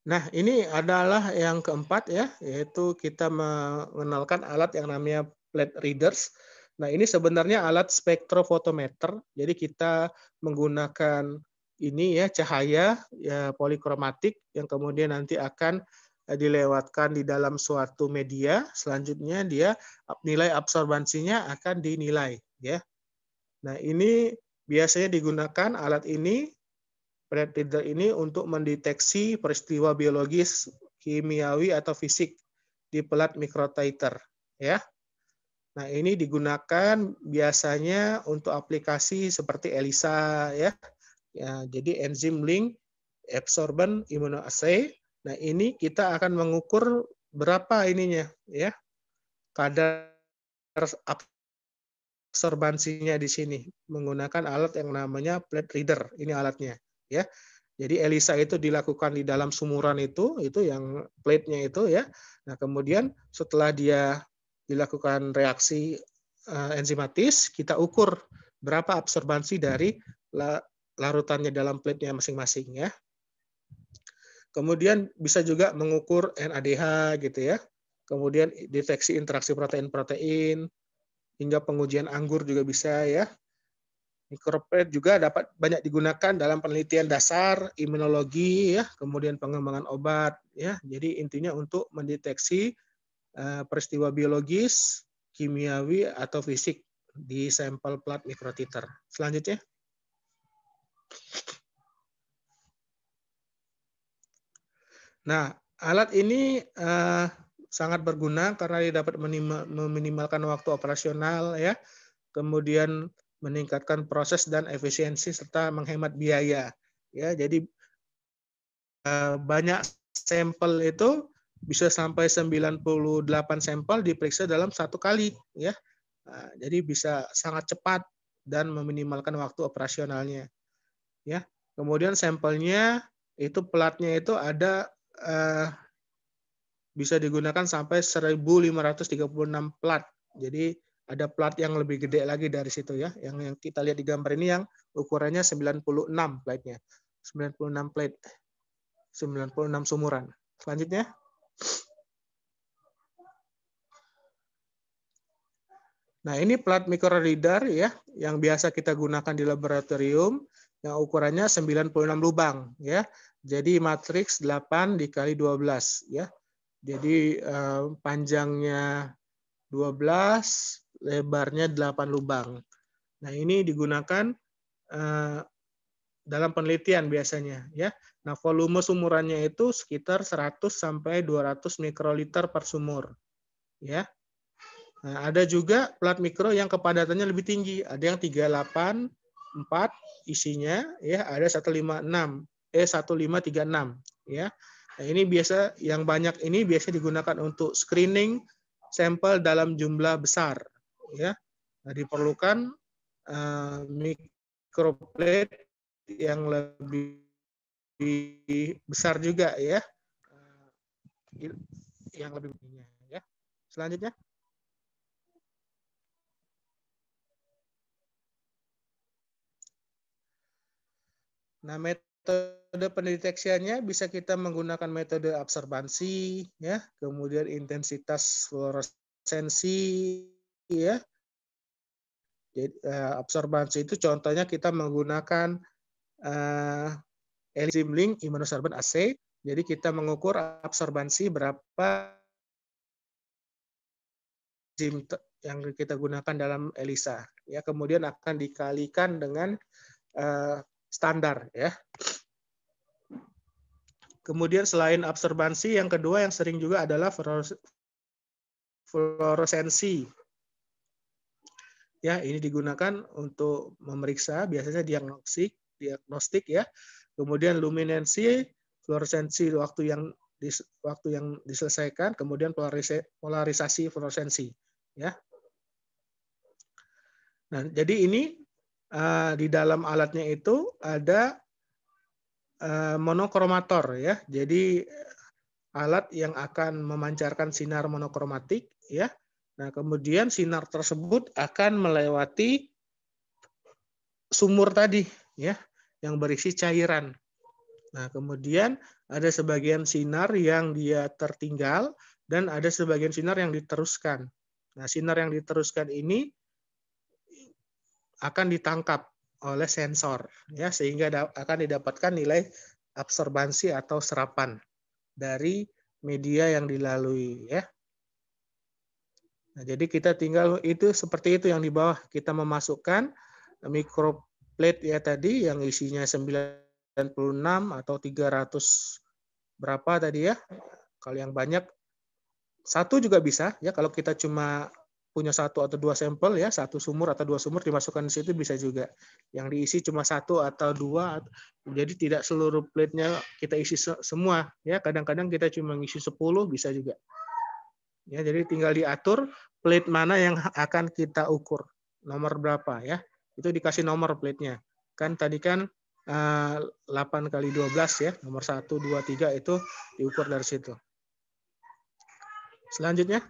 Nah, ini adalah yang keempat ya, yaitu kita mengenalkan alat yang namanya plate readers. Nah, ini sebenarnya alat spektrofotometer. Jadi kita menggunakan ini ya cahaya ya polikromatik yang kemudian nanti akan dilewatkan di dalam suatu media. Selanjutnya dia nilai absorbansinya akan dinilai ya. Nah, ini biasanya digunakan alat ini plate reader ini untuk mendeteksi peristiwa biologis, kimiawi atau fisik di pelat mikrotiter ya. Nah, ini digunakan biasanya untuk aplikasi seperti ELISA ya. Ya, jadi enzim link absorbent immunoassay. Nah, ini kita akan mengukur berapa ininya ya. Kadar absorbansinya di sini menggunakan alat yang namanya plate reader. Ini alatnya ya. Jadi ELISA itu dilakukan di dalam sumuran itu yang plate-nya itu ya. Nah, kemudian setelah dia dilakukan reaksi enzimatis, kita ukur berapa absorbansi dari larutannya dalam plate-nya masing-masing ya. Kemudian bisa juga mengukur NADH gitu ya. Kemudian deteksi interaksi protein-protein, hingga pengujian anggur juga bisa ya. Microplate juga dapat banyak digunakan dalam penelitian dasar, imunologi ya, kemudian pengembangan obat ya. Jadi intinya untuk mendeteksi peristiwa biologis, kimiawi atau fisik di sampel plat mikrotiter. Selanjutnya. Nah, alat ini sangat berguna karena dia dapat meminimalkan waktu operasional, ya, kemudian meningkatkan proses dan efisiensi serta menghemat biaya. Ya, jadi banyak sampel itu bisa sampai 98 sampel diperiksa dalam satu kali, ya. Nah, jadi bisa sangat cepat dan meminimalkan waktu operasionalnya, ya. Kemudian sampelnya itu platnya itu ada bisa digunakan sampai 1536 plat. Jadi ada plat yang lebih gede lagi dari situ, ya. Yang kita lihat di gambar ini yang ukurannya 96 platnya. 96 plat. 96 sumuran. Selanjutnya. Nah, ini plat microreader, ya, yang biasa kita gunakan di laboratorium yang ukurannya 96 lubang, ya. Jadi matriks 8 dikali 12, ya. Jadi panjangnya 12, lebarnya 8 lubang. Nah, ini digunakan dalam penelitian biasanya, ya. Nah, volume sumurannya itu sekitar 100 sampai 200 mikroliter per sumur, ya. Nah, ada juga plat mikro yang kepadatannya lebih tinggi, ada yang 384 isinya, ya, ada 1536, ya. Nah, ini biasa yang banyak ini biasa digunakan untuk screening sampel dalam jumlah besar, ya. Nah, diperlukan microplate yang lebih besar juga, ya, yang lebih begini, ya. Selanjutnya. Nah, metode pendeteksiannya bisa kita menggunakan metode absorbansi, ya, kemudian intensitas fluoresensi, ya. Jadi, absorbansi itu contohnya kita menggunakan Elizim Link Immunosorbent Assay. Jadi kita mengukur absorbansi berapa enzim yang kita gunakan dalam ELISA, ya. Kemudian akan dikalikan dengan standar, ya. Kemudian selain absorbansi, yang kedua yang sering juga adalah fluoresensi. Ya, ini digunakan untuk memeriksa biasanya diagnostik, ya. Kemudian luminensi, fluoresensi waktu yang diselesaikan, kemudian polarisasi fluoresensi, ya. Nah, jadi ini di dalam alatnya itu ada monokromator, ya. Jadi alat yang akan memancarkan sinar monokromatik, ya. Nah, kemudian sinar tersebut akan melewati sumur tadi, ya, yang berisi cairan. Nah, kemudian ada sebagian sinar yang dia tertinggal dan ada sebagian sinar yang diteruskan. Nah, sinar yang diteruskan ini akan ditangkap oleh sensor, ya, sehingga akan didapatkan nilai absorbansi atau serapan dari media yang dilalui, ya. Nah, jadi kita tinggal itu seperti itu yang di bawah, kita memasukkan microplate, ya, tadi yang isinya 96 atau 300 berapa tadi, ya. Kalau yang banyak satu juga bisa, ya. Kalau kita cuma punya satu atau dua sampel, ya, satu sumur atau dua sumur dimasukkan di situ bisa juga. Yang diisi cuma satu atau dua, jadi tidak seluruh plate-nya kita isi semua, ya. Kadang-kadang kita cuma ngisi 10 bisa juga. Ya, jadi tinggal diatur plate mana yang akan kita ukur, nomor berapa, ya. Itu dikasih nomor plate-nya. Kan tadi kan 8 kali 12, ya, nomor 1, 2, 3 itu diukur dari situ. Selanjutnya.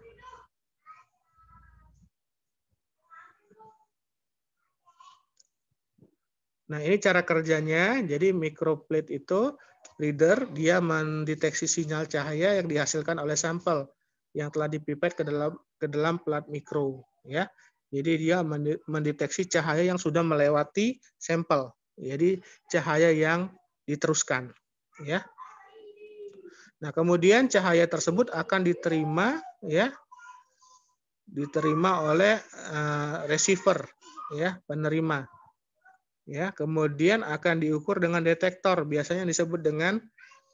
Nah, ini cara kerjanya. Jadi microplate itu reader, dia mendeteksi sinyal cahaya yang dihasilkan oleh sampel yang telah dipipet ke dalam plat mikro, ya. Jadi dia mendeteksi cahaya yang sudah melewati sampel. Jadi cahaya yang diteruskan, ya. Nah, kemudian cahaya tersebut akan diterima, ya, diterima oleh receiver, ya, penerima. ya. Kemudian akan diukur dengan detektor, biasanya disebut dengan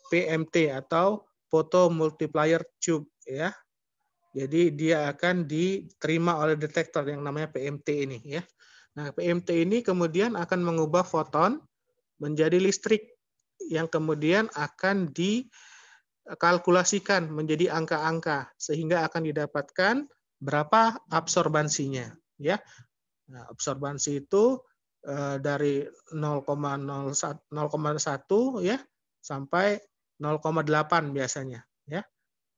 PMT atau photo multiplier tube, ya. Jadi dia akan diterima oleh detektor yang namanya PMT ini, ya. Nah, PMT ini kemudian akan mengubah foton menjadi listrik yang kemudian akan dikalkulasikan menjadi angka-angka sehingga akan didapatkan berapa absorbansinya, ya. Nah, absorbansi itu dari 0,1 ya sampai 0,8 biasanya, ya.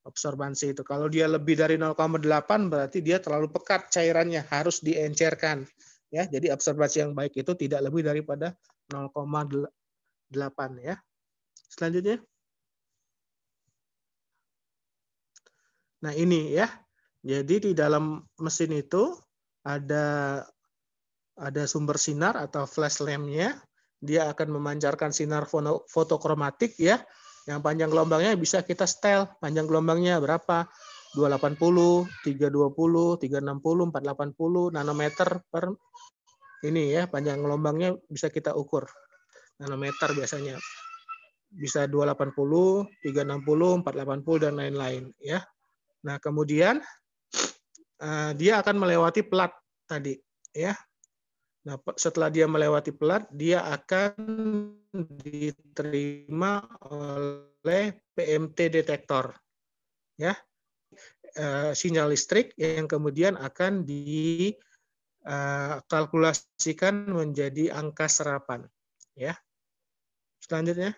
Absorbansi itu. Kalau dia lebih dari 0,8 berarti dia terlalu pekat cairannya, harus diencerkan. Ya, jadi absorbansi yang baik itu tidak lebih daripada 0,8 ya. Selanjutnya. Nah, ini ya. Jadi di dalam mesin itu ada sumber sinar atau flash lamp-nya. Dia akan memancarkan sinar fotokromatik ya. Yang panjang gelombangnya bisa kita setel. Panjang gelombangnya berapa? 280, 320, 360, 480 nanometer per ini ya. Panjang gelombangnya bisa kita ukur. Nanometer biasanya. Bisa 280, 360, 480 dan lain-lain ya. Nah, kemudian dia akan melewati plat tadi ya. Nah, setelah dia melewati plat, dia akan diterima oleh PMT detektor, ya, sinyal listrik yang kemudian akan dikalkulasikan menjadi angka serapan, ya. Selanjutnya,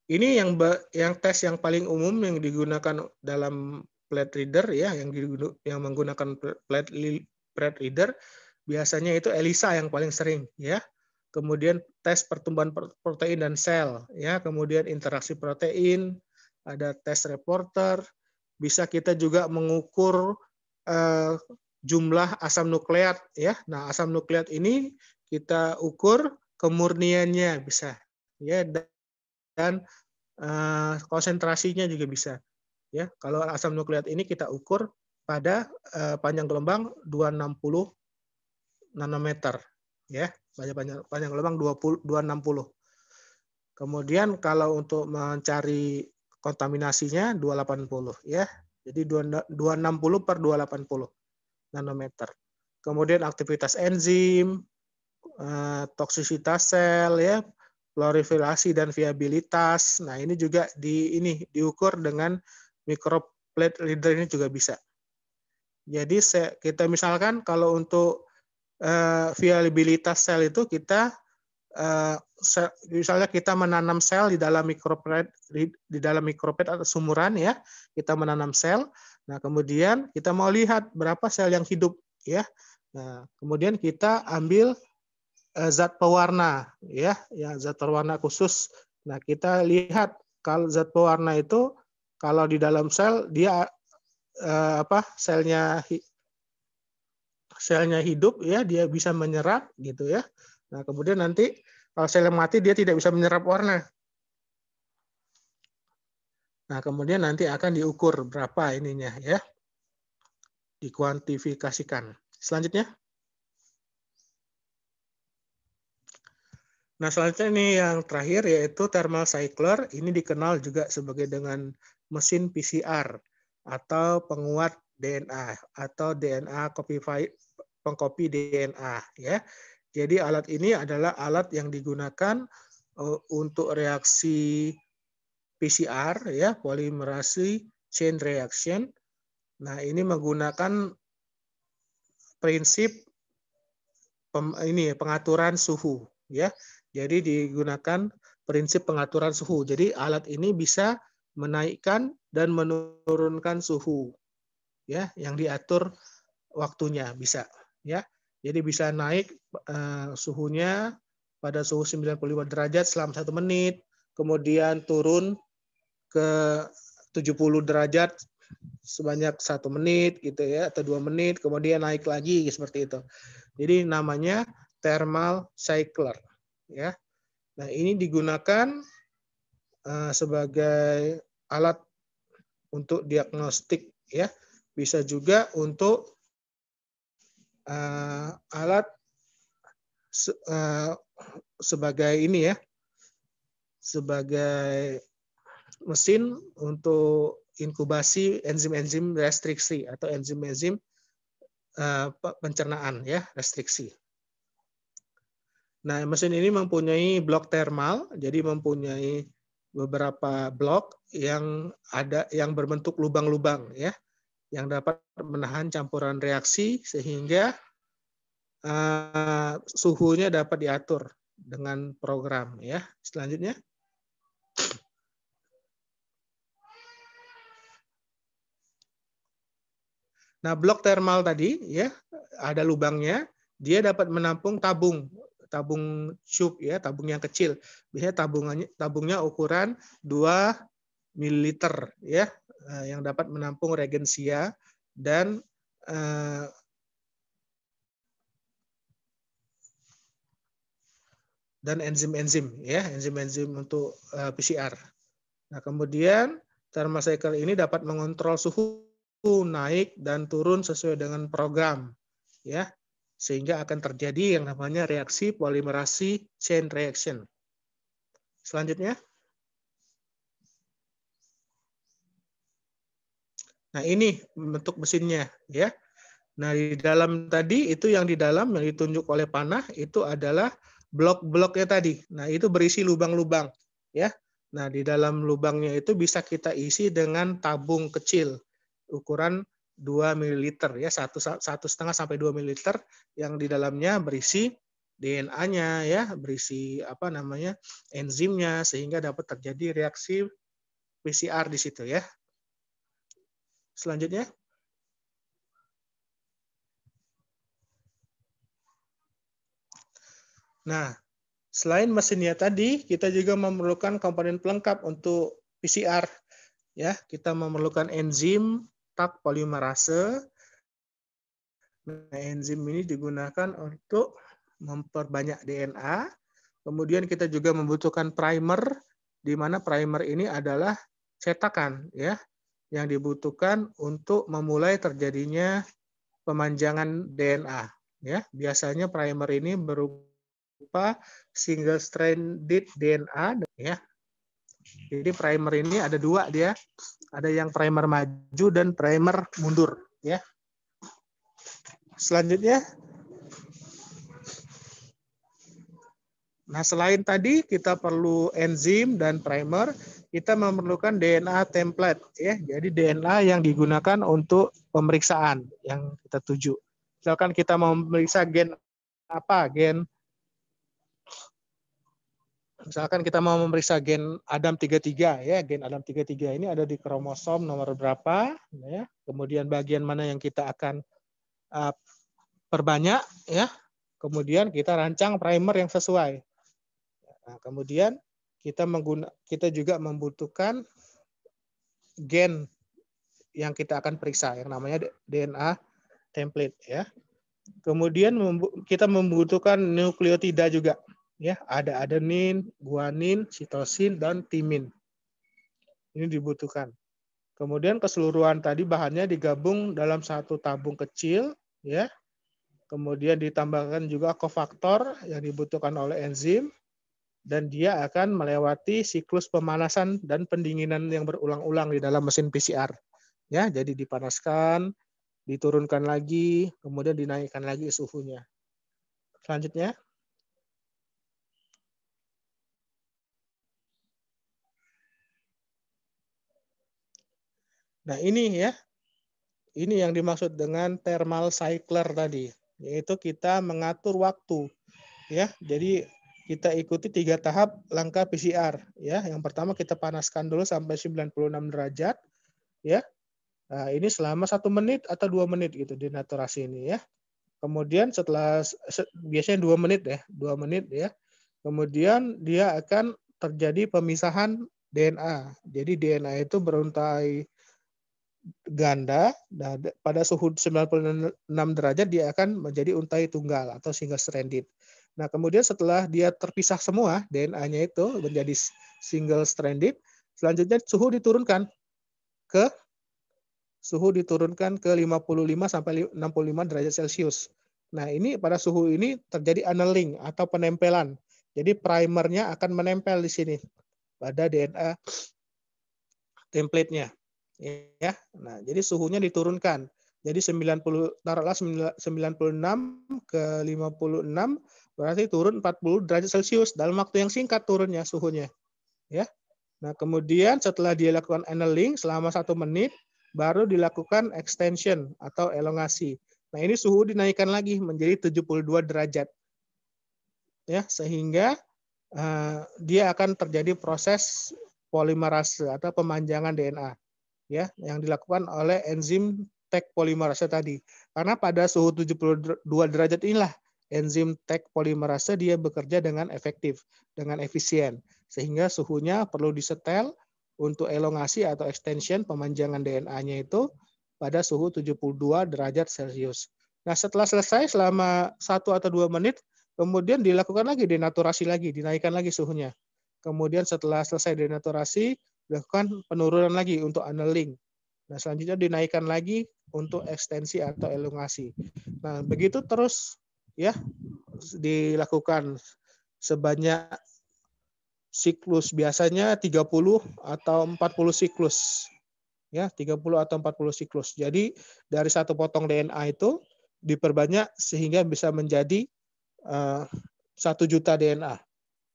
ini yang tes yang paling umum yang digunakan dalam plate reader ya, yang menggunakan plate reader biasanya itu ELISA yang paling sering ya. Kemudian tes pertumbuhan protein dan sel ya, kemudian interaksi protein, ada tes reporter, bisa kita juga mengukur jumlah asam nukleat ya. Nah, asam nukleat ini kita ukur kemurniannya bisa ya, dan konsentrasinya juga bisa. Ya, kalau asam nukleat ini kita ukur pada panjang gelombang 260 nanometer, ya, panjang gelombang 260. Kemudian kalau untuk mencari kontaminasinya 280, ya. Jadi 260 per 280 nanometer. Kemudian aktivitas enzim, toksisitas sel, ya, klorofilasi dan viabilitas. Nah, ini juga diukur dengan microplate reader ini juga bisa. Jadi kita misalkan kalau untuk viabilitas sel itu kita misalnya kita menanam sel di dalam microplate atau sumuran ya, kita menanam sel. Nah, kemudian kita mau lihat berapa sel yang hidup ya. Nah, kemudian kita ambil zat pewarna ya, zat pewarna khusus. Nah, kita lihat kalau zat pewarna itu kalau di dalam sel dia selnya hidup ya, dia bisa menyerap gitu ya. Nah, kemudian nanti kalau sel mati dia tidak bisa menyerap warna. Nah, kemudian nanti akan diukur berapa ininya ya. Dikuantifikasikan. Selanjutnya. Nah, selanjutnya ini yang terakhir yaitu thermal cycler. Ini dikenal juga sebagai dengan mesin PCR atau penguat DNA atau DNA pengkopi DNA ya. Jadi alat ini adalah alat yang digunakan untuk reaksi PCR ya, polymerase chain reaction. Nah, ini menggunakan prinsip pengaturan suhu ya. Jadi digunakan prinsip pengaturan suhu. Jadi alat ini bisa menaikkan dan menurunkan suhu ya, yang diatur waktunya bisa ya. Jadi bisa naik suhunya pada suhu 95 derajat selama 1 menit, kemudian turun ke 70 derajat sebanyak 1 menit gitu ya, atau 2 menit, kemudian naik lagi seperti itu. Jadi namanya thermal cycler ya. Nah, ini digunakan sebagai alat untuk diagnostik ya. Bisa juga untuk alat sebagai ini ya, sebagai mesin untuk inkubasi enzim-enzim restriksi atau enzim-enzim pencernaan ya, restriksi. Nah, mesin ini mempunyai blok termal, jadi mempunyai beberapa blok yang berbentuk lubang-lubang ya, yang dapat menahan campuran reaksi sehingga suhunya dapat diatur dengan program ya. Selanjutnya. Nah, blok termal tadi ya, ada lubangnya, dia dapat menampung tabung tube ya, tabung yang kecil. Biasanya tabungnya ukuran 2 ml ya, yang dapat menampung regensia dan enzim-enzim ya, enzim-enzim untuk PCR. Nah, kemudian thermocycle ini dapat mengontrol suhu naik dan turun sesuai dengan program ya, sehingga akan terjadi yang namanya reaksi polimerasi chain reaction. Selanjutnya. Nah, ini bentuk mesinnya ya. Nah, di dalam tadi itu yang di dalam yang ditunjuk oleh panah itu adalah blok-bloknya tadi. Nah, itu berisi lubang-lubang ya. Nah, di dalam lubangnya itu bisa kita isi dengan tabung kecil ukuran 2 ml ya, 1,5 sampai 2 ml yang di dalamnya berisi DNA-nya ya, berisi enzimnya sehingga dapat terjadi reaksi PCR di situ ya. Selanjutnya. Nah, selain mesinnya tadi, kita juga memerlukan komponen pelengkap untuk PCR. Ya, kita memerlukan enzim Taq polimerase. Nah, enzim ini digunakan untuk memperbanyak DNA. Kemudian kita juga membutuhkan primer, di mana primer ini adalah cetakan, ya, yang dibutuhkan untuk memulai terjadinya pemanjangan DNA. Ya, biasanya primer ini berupa single stranded DNA ya. Jadi primer ini ada dua dia, ada yang primer maju dan primer mundur ya. Selanjutnya, nah selain tadi kita perlu enzim dan primer, kita memerlukan DNA template ya. Jadi DNA yang digunakan untuk pemeriksaan yang kita tuju. Misalkan kita mau memeriksa gen apa, misalkan kita mau memeriksa gen Adam33 ya, gen Adam33 ini ada di kromosom nomor berapa ya. Kemudian bagian mana yang kita akan perbanyak ya. Kemudian kita rancang primer yang sesuai. Nah, kemudian kita juga membutuhkan gen yang kita akan periksa yang namanya DNA template ya. Kemudian kita membutuhkan nukleotida juga ya, ada adenin, guanin, sitosin dan timin. Ini dibutuhkan. Kemudian keseluruhan tadi bahannya digabung dalam satu tabung kecil ya. Kemudian ditambahkan juga kofaktor yang dibutuhkan oleh enzim dan dia akan melewati siklus pemanasan dan pendinginan yang berulang-ulang di dalam mesin PCR. Ya, jadi dipanaskan, diturunkan lagi, kemudian dinaikkan lagi suhunya. Selanjutnya. Nah, ini ya. Ini yang dimaksud dengan thermal cycler tadi, yaitu kita mengatur waktu ya. Jadi kita ikuti 3 tahap langkah PCR ya. Yang pertama kita panaskan dulu sampai 96 derajat ya. Nah, ini selama 1 menit atau 2 menit gitu denaturasi ini ya. Kemudian setelah biasanya 2 menit ya, 2 menit ya. Kemudian dia akan terjadi pemisahan DNA. Jadi DNA itu beruntai ganda, nah, pada suhu 96 derajat dia akan menjadi untai tunggal atau single stranded. Nah, kemudian setelah dia terpisah semua, DNA-nya itu menjadi single stranded, selanjutnya suhu diturunkan ke 55 sampai 65 derajat Celcius. Nah, ini pada suhu ini terjadi annealing atau penempelan. Jadi primernya akan menempel di sini pada DNA template-nya. Ya. Nah, jadi suhunya diturunkan. Jadi 90 taruhlah 96 ke 56 berarti turun 40 derajat Celcius dalam waktu yang singkat turunnya suhunya, ya. Nah, kemudian setelah dia lakukan annealing selama 1 menit baru dilakukan extension atau elongasi. Nah, ini suhu dinaikkan lagi menjadi 72 derajat. Ya, sehingga dia akan terjadi proses polimerase atau pemanjangan DNA, ya, yang dilakukan oleh enzim Taq polimerase tadi. Karena pada suhu 72 derajat inilah enzim Taq polimerase dia bekerja dengan efektif, dengan efisien, sehingga suhunya perlu disetel untuk elongasi atau extension pemanjangan DNA-nya itu pada suhu 72 derajat Celcius. Nah, setelah selesai selama 1 atau 2 menit, kemudian dilakukan lagi denaturasi lagi, dinaikkan lagi suhunya. Kemudian setelah selesai denaturasi, dilakukan penurunan lagi untuk annealing. Nah, selanjutnya dinaikkan lagi untuk ekstensi atau elongasi. Nah, begitu terus ya dilakukan sebanyak siklus, biasanya 30 atau 40 siklus. Ya, 30 atau 40 siklus. Jadi dari satu potong DNA itu diperbanyak sehingga bisa menjadi 1 juta DNA,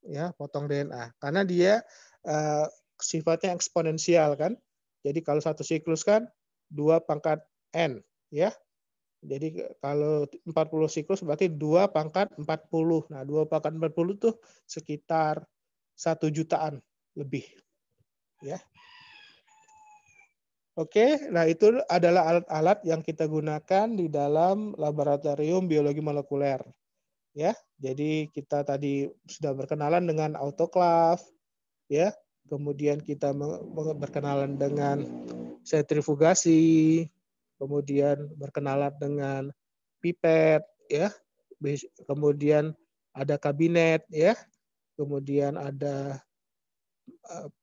ya, potong DNA. Karena dia sifatnya eksponensial kan. Jadi kalau satu siklus kan 2 pangkat N, ya. Jadi kalau 40 siklus berarti 2 pangkat 40. Nah, 2 pangkat 40 tuh sekitar 1 jutaan lebih, ya. Oke, nah itu adalah alat-alat yang kita gunakan di dalam laboratorium biologi molekuler. Ya, jadi kita tadi sudah berkenalan dengan autoclave, ya. Kemudian kita berkenalan dengan sentrifugasi, kemudian berkenalan dengan pipet, ya. Kemudian ada kabinet, ya. Kemudian ada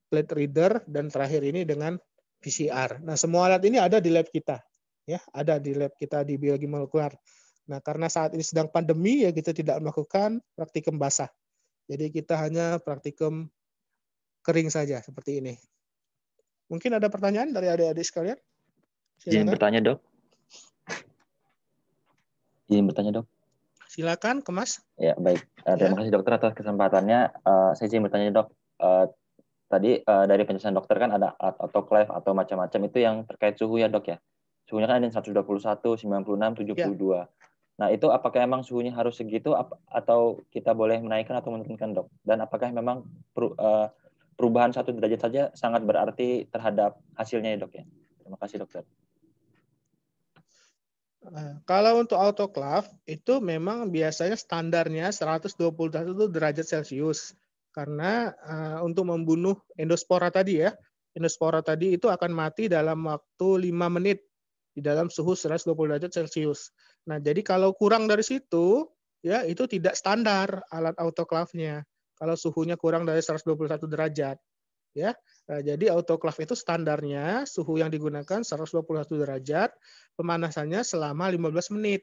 plate reader dan terakhir ini dengan PCR. Nah, semua alat ini ada di lab kita, ya, ada di lab kita di biologi molekuler. Nah, karena saat ini sedang pandemi ya kita tidak melakukan praktikum basah. Jadi kita hanya praktikum kering saja seperti ini. Mungkin ada pertanyaan dari adik-adik sekalian? Izin Silakan. bertanya, Dok. Izin bertanya, Dok. Silakan, Kemas. Ya, baik. Terima kasih dokter atas kesempatannya. Saya izin bertanya, Dok. Tadi dari penjelasan dokter kan ada autoclave atau macam-macam itu yang terkait suhu ya, Dok ya. Suhunya kan ada 121, 96, 72. Ya. Nah, itu apakah memang suhunya harus segitu atau kita boleh menaikkan atau menurunkan, Dok? Dan apakah memang perubahan 1 derajat saja sangat berarti terhadap hasilnya ya, Dok ya? Terima kasih, dokter. Kalau untuk autoclave itu memang biasanya standarnya 121 derajat Celcius. Karena untuk membunuh endospora tadi ya, endospora tadi itu akan mati dalam waktu 5 menit di dalam suhu 120 derajat Celcius. Nah, jadi kalau kurang dari situ, ya itu tidak standar alat autoclave-nya. Kalau suhunya kurang dari 121 derajat, ya. Nah, jadi autoclave itu standarnya suhu yang digunakan 121 derajat, pemanasannya selama 15 menit.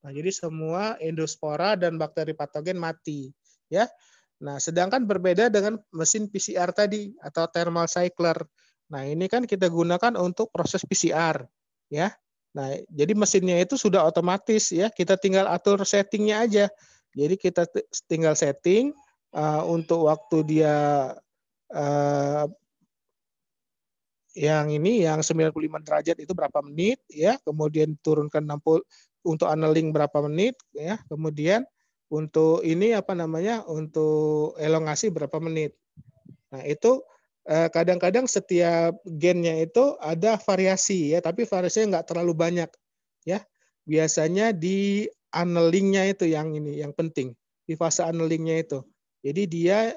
Nah, jadi semua endospora dan bakteri patogen mati, ya. Nah, sedangkan berbeda dengan mesin PCR tadi atau thermal cycler. Nah, ini kan kita gunakan untuk proses PCR, ya. Nah, jadi mesinnya itu sudah otomatis ya, kita tinggal atur settingnya aja. Jadi kita tinggal setting untuk waktu dia yang ini yang 95 derajat itu berapa menit ya, kemudian turunkan 60 untuk annealing berapa menit ya, kemudian untuk ini apa namanya, untuk elongasi berapa menit. Nah, itu kadang-kadang setiap gennya itu ada variasi ya, tapi variasinya nggak terlalu banyak ya. Biasanya di annealingnya itu yang ini yang penting, di fase annealingnya itu. Jadi dia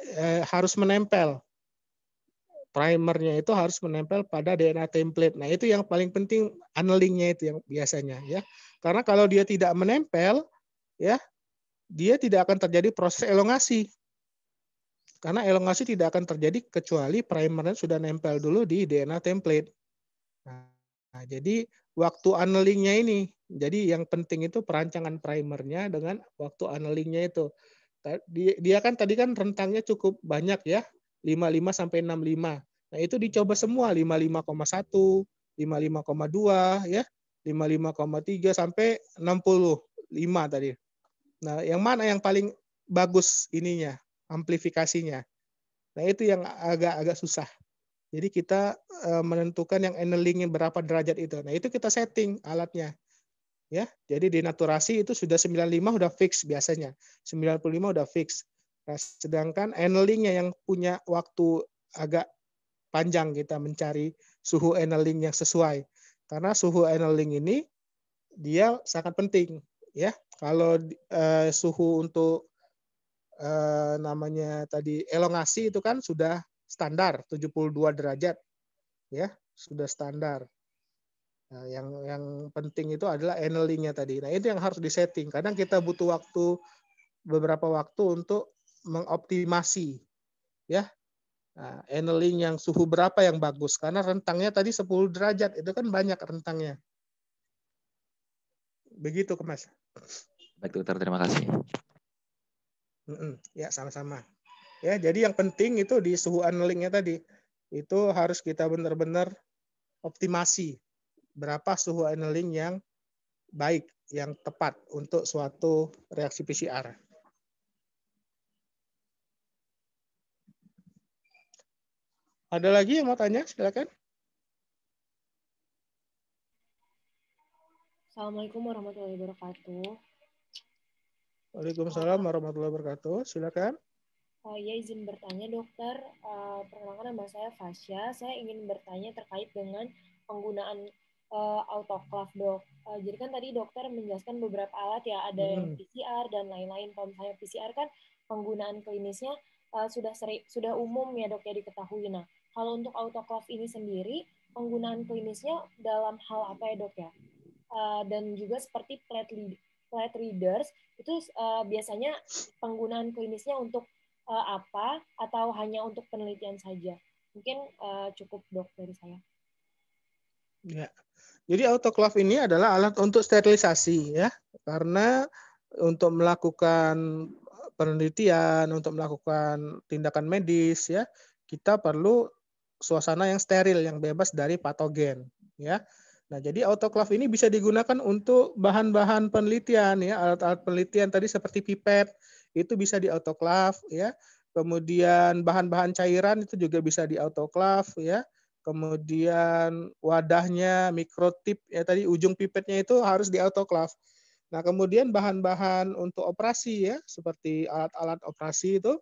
harus menempel, primernya itu harus menempel pada DNA template. Nah, itu yang paling penting annealingnya itu yang biasanya ya. Karena kalau dia tidak menempel ya, dia tidak akan terjadi proses elongasi. Karena elongasi tidak akan terjadi kecuali primernya sudah nempel dulu di DNA template. Nah, jadi waktu annealingnya ini Jadi yang penting itu perancangan primernya dengan waktu annealingnya itu. Dia kan tadi kan rentangnya cukup banyak ya, 55 sampai 65. Nah, itu dicoba semua 55,1, 55,2 ya, 55,3 sampai 65 tadi. Nah, yang mana yang paling bagus ininya, amplifikasinya. Nah, itu yang agak susah. Jadi kita menentukan yang annealingnya berapa derajat itu. Nah, itu kita setting alatnya. Ya, jadi denaturasi itu sudah 95 udah fix biasanya. 95 udah fix. Nah, sedangkan annulingnya yang punya waktu agak panjang kita mencari suhu annealing yang sesuai. Karena suhu annealing ini dia sangat penting ya. Kalau suhu untuk namanya tadi elongasi itu kan sudah standar 72 derajat ya, sudah standar. Nah, yang penting itu adalah annealingnya tadi. Nah, itu yang harus disetting. Kadang kita butuh beberapa waktu untuk mengoptimasi ya. Nah, annealing yang suhu berapa yang bagus karena rentangnya tadi 10 derajat itu kan banyak rentangnya. Begitu, Mas. Baik, dokter, terima kasih. Ya, sama-sama. Ya, jadi yang penting itu di suhu annulingnya tadi. Itu harus kita benar-benar optimasi berapa suhu annealing yang baik, yang tepat untuk suatu reaksi PCR. Ada lagi yang mau tanya? Silakan. Assalamualaikum warahmatullahi wabarakatuh. Waalaikumsalam warahmatullahi wabarakatuh. Silakan. Ya, izin bertanya, dokter. Perkenalkan, nama saya Fasya. Saya ingin bertanya terkait dengan penggunaan autoclave, dok. Jadi kan tadi dokter menjelaskan beberapa alat ya, ada yang PCR dan lain-lain. Kalau misalnya PCR kan penggunaan klinisnya sudah umum ya, dok, ya, diketahui. Nah, kalau untuk autoclave ini sendiri, penggunaan klinisnya dalam hal apa ya, dok, ya? Dan juga seperti plate readers, itu biasanya penggunaan klinisnya untuk apa, atau hanya untuk penelitian saja? Mungkin cukup, dok, dari saya. Ya. Jadi autoclave ini adalah alat untuk sterilisasi ya. Karena untuk melakukan penelitian, untuk melakukan tindakan medis ya, kita perlu suasana yang steril, yang bebas dari patogen ya. Nah, jadi autoclave ini bisa digunakan untuk bahan-bahan penelitian ya, alat-alat penelitian tadi seperti pipet itu bisa di autoclave ya. Kemudian bahan-bahan cairan itu juga bisa di autoclave ya. Kemudian wadahnya, mikrotip ya tadi ujung pipetnya itu harus di autoclave. Nah, kemudian bahan-bahan untuk operasi ya, seperti alat-alat operasi itu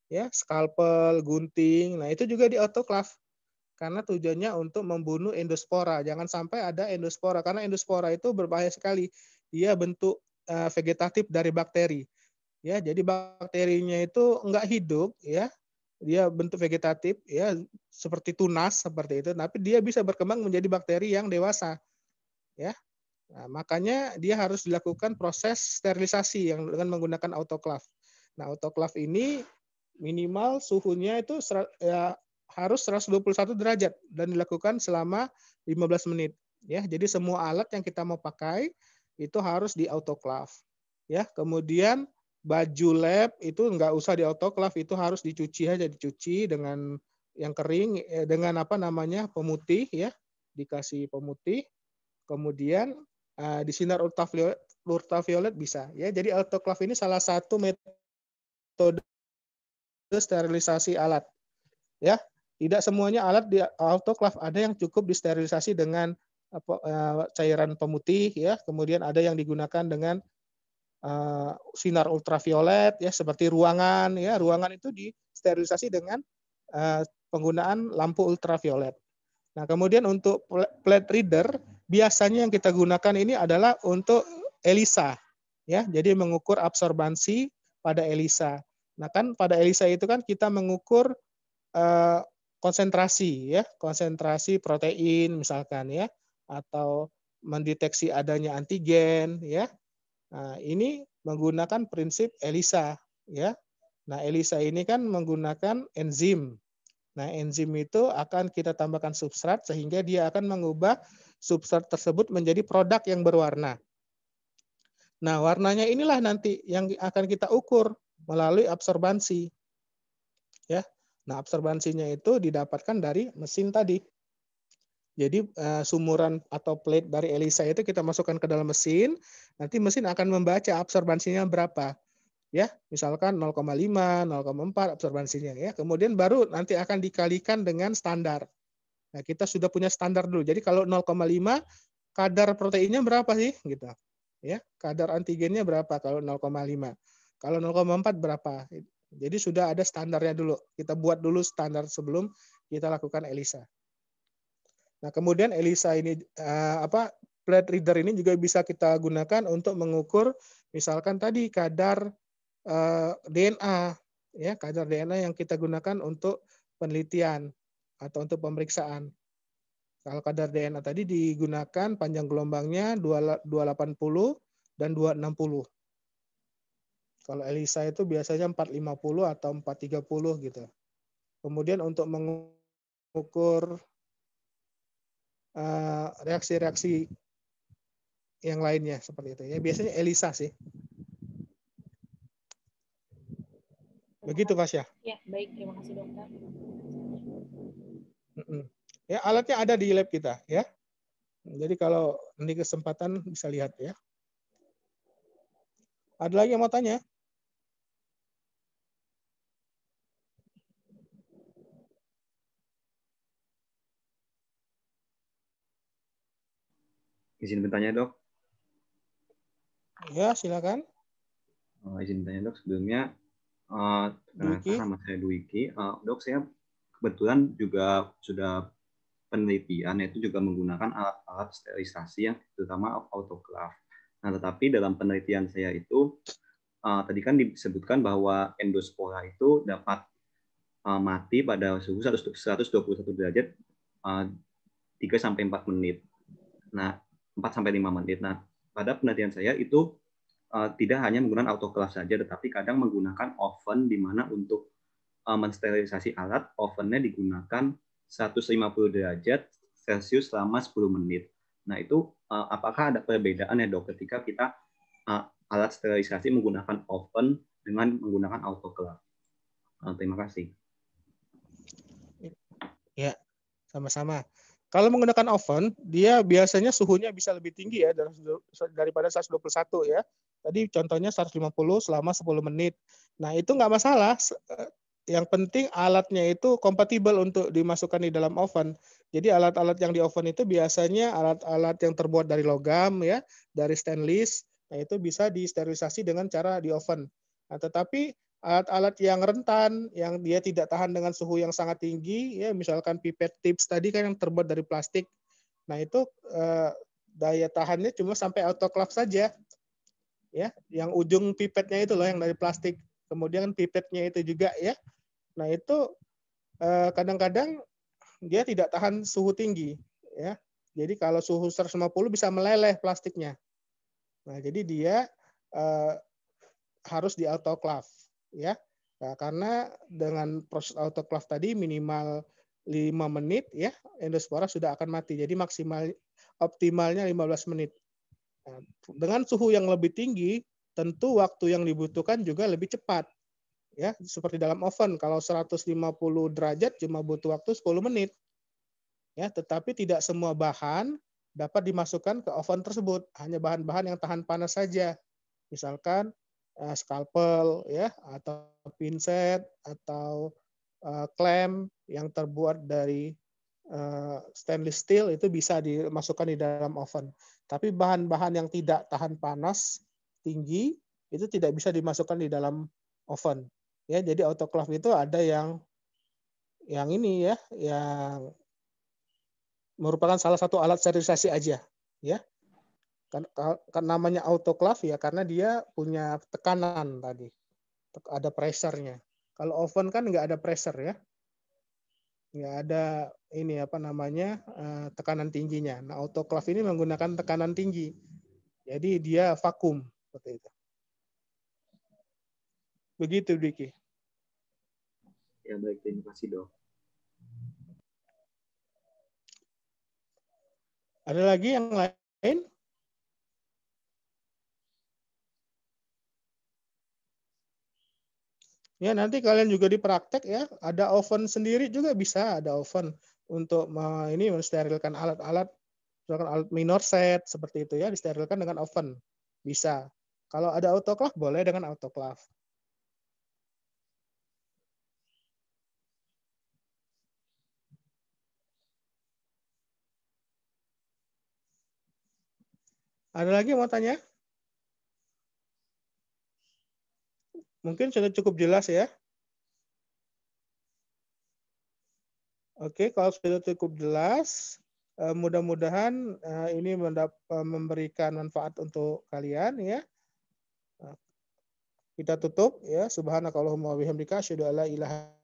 ya, skalpel, gunting. Nah, itu juga di autoclave. Karena tujuannya untuk membunuh endospora. Jangan sampai ada endospora karena endospora itu berbahaya sekali. Dia bentuk vegetatif dari bakteri. Ya, jadi bakterinya itu enggak hidup ya, dia bentuk vegetatif ya seperti tunas seperti itu, tapi dia bisa berkembang menjadi bakteri yang dewasa ya. Nah, makanya dia harus dilakukan proses sterilisasi yang dengan menggunakan autoclave. Nah, autoclave ini minimal suhunya itu ya, harus 121 derajat dan dilakukan selama 15 menit ya. Jadi semua alat yang kita mau pakai itu harus di autoclave ya. Kemudian baju lab itu nggak usah di autoclave, itu harus dicuci aja, dicuci dengan yang kering dengan apa namanya pemutih ya, dikasih pemutih, kemudian di sinar ultraviolet bisa ya. Jadi autoclave ini salah satu metode sterilisasi alat ya. Tidak semuanya alat di autoclave, ada yang cukup disterilisasi dengan cairan pemutih ya, kemudian ada yang digunakan dengan sinar ultraviolet ya, seperti ruangan ya, ruangan itu disterilisasi dengan penggunaan lampu ultraviolet. Nah, kemudian untuk plate reader biasanya yang kita gunakan ini adalah untuk ELISA ya, jadi mengukur absorbansi pada ELISA. Nah, kan pada ELISA itu kan kita mengukur konsentrasi ya, konsentrasi protein misalkan ya, atau mendeteksi adanya antigen ya. Nah, ini menggunakan prinsip ELISA ya. Nah, ELISA ini kan menggunakan enzim. Nah, enzim itu akan kita tambahkan substrat sehingga dia akan mengubah substrat tersebut menjadi produk yang berwarna. Nah, warnanya inilah nanti yang akan kita ukur melalui absorbansi. Ya. Nah, absorbansinya itu didapatkan dari mesin tadi. Jadi sumuran atau plate dari ELISA itu kita masukkan ke dalam mesin, nanti mesin akan membaca absorbansinya berapa. Ya, misalkan 0,5, 0,4 absorbansinya ya. Kemudian baru nanti akan dikalikan dengan standar. Nah, kita sudah punya standar dulu. Jadi kalau 0,5 kadar proteinnya berapa sih gitu. Ya, kadar antigennya berapa kalau 0,5. Kalau 0,4 berapa? Jadi sudah ada standarnya dulu. Kita buat dulu standar sebelum kita lakukan ELISA. Nah, kemudian ELISA ini plate reader ini juga bisa kita gunakan untuk mengukur misalkan tadi kadar DNA ya, kadar DNA yang kita gunakan untuk penelitian atau untuk pemeriksaan. Kalau kadar DNA tadi digunakan panjang gelombangnya 280 dan 260. Kalau ELISA itu biasanya 450 atau 430 gitu. Kemudian untuk mengukur reaksi-reaksi yang lainnya seperti itu ya. Biasanya ELISA sih. Begitu, Fasya. Ya, baik. Terima kasih, dokter. Ya, alatnya ada di lab kita ya. Jadi kalau nanti kesempatan bisa lihat ya. Ada lagi yang mau tanya? Izin bertanya, Dok. Ya, silakan. Izin bertanya, Dok. Sebelumnya, nama saya Dwiki. Dok, saya kebetulan juga sudah penelitian, yaitu juga menggunakan alat-alat sterilisasi yang terutama autoclave. Nah, tetapi dalam penelitian saya itu, tadi kan disebutkan bahwa endospora itu dapat mati pada suhu 121 derajat 3-4 menit. Nah, 4-5 menit. Nah, pada penelitian saya itu tidak hanya menggunakan autoclave saja, tetapi kadang menggunakan oven di mana untuk mensterilisasi alat, ovennya digunakan 150 derajat Celcius selama 10 menit. Nah, itu apakah ada perbedaan ya, Dok, ketika kita alat sterilisasi menggunakan oven dengan menggunakan autoclave? Terima kasih. Ya, sama-sama. Kalau menggunakan oven, dia biasanya suhunya bisa lebih tinggi ya daripada 121 ya. Tadi contohnya 150 selama 10 menit. Nah, itu nggak masalah. Yang penting alatnya itu kompatibel untuk dimasukkan di dalam oven. Jadi alat-alat yang di oven itu biasanya alat-alat yang terbuat dari logam ya, dari stainless. Nah, itu bisa disterilisasi dengan cara di oven. Nah, tetapi alat-alat yang rentan, yang dia tidak tahan dengan suhu yang sangat tinggi, ya misalkan pipet tips tadi kan yang terbuat dari plastik. Nah, itu daya tahannya cuma sampai autoclave saja. Ya, yang ujung pipetnya itu loh yang dari plastik. Kemudian pipetnya itu juga ya. Nah, itu kadang-kadang dia tidak tahan suhu tinggi ya. Jadi kalau suhu 150 bisa meleleh plastiknya. Nah, jadi dia harus di autoclave ya. Nah, karena dengan proses autoclave tadi minimal 5 menit ya, endospora sudah akan mati. Jadi maksimal optimalnya 15 menit. Nah, dengan suhu yang lebih tinggi, tentu waktu yang dibutuhkan juga lebih cepat. Ya, seperti dalam oven, kalau 150 derajat cuma butuh waktu 10 menit. Ya, tetapi tidak semua bahan dapat dimasukkan ke oven tersebut, hanya bahan-bahan yang tahan panas saja. Misalkan scalpel ya atau pinset atau klem yang terbuat dari stainless steel itu bisa dimasukkan di dalam oven. Tapi bahan-bahan yang tidak tahan panas tinggi itu tidak bisa dimasukkan di dalam oven. Ya, jadi autoclave itu ada yang ini ya, yang merupakan salah satu alat sterilisasi aja, ya. Kan namanya autoclave ya karena dia punya tekanan tadi. Ada pressure-nya. Kalau oven kan nggak ada pressure ya. Nggak ada ini apa namanya tekanan tingginya. Nah, autoclave ini menggunakan tekanan tinggi. Jadi dia vakum seperti itu. Begitu, Diki. Ya, baik. Terima kasih, Dok. Ada lagi yang lain? Ya, nanti kalian juga di praktek ya, ada oven sendiri juga bisa, ada oven untuk ini mensterilkan alat-alat, misalkan alat minor set seperti itu ya, disterilkan dengan oven. Bisa. Kalau ada autoclave boleh dengan autoclave. Ada lagi yang mau tanya? Mungkin sudah cukup jelas ya. Oke, kalau sudah cukup jelas, mudah-mudahan ini memberikan manfaat untuk kalian ya. Kita tutup ya. Subhanakallahumma wa bihamdika asyhadu an la ilaha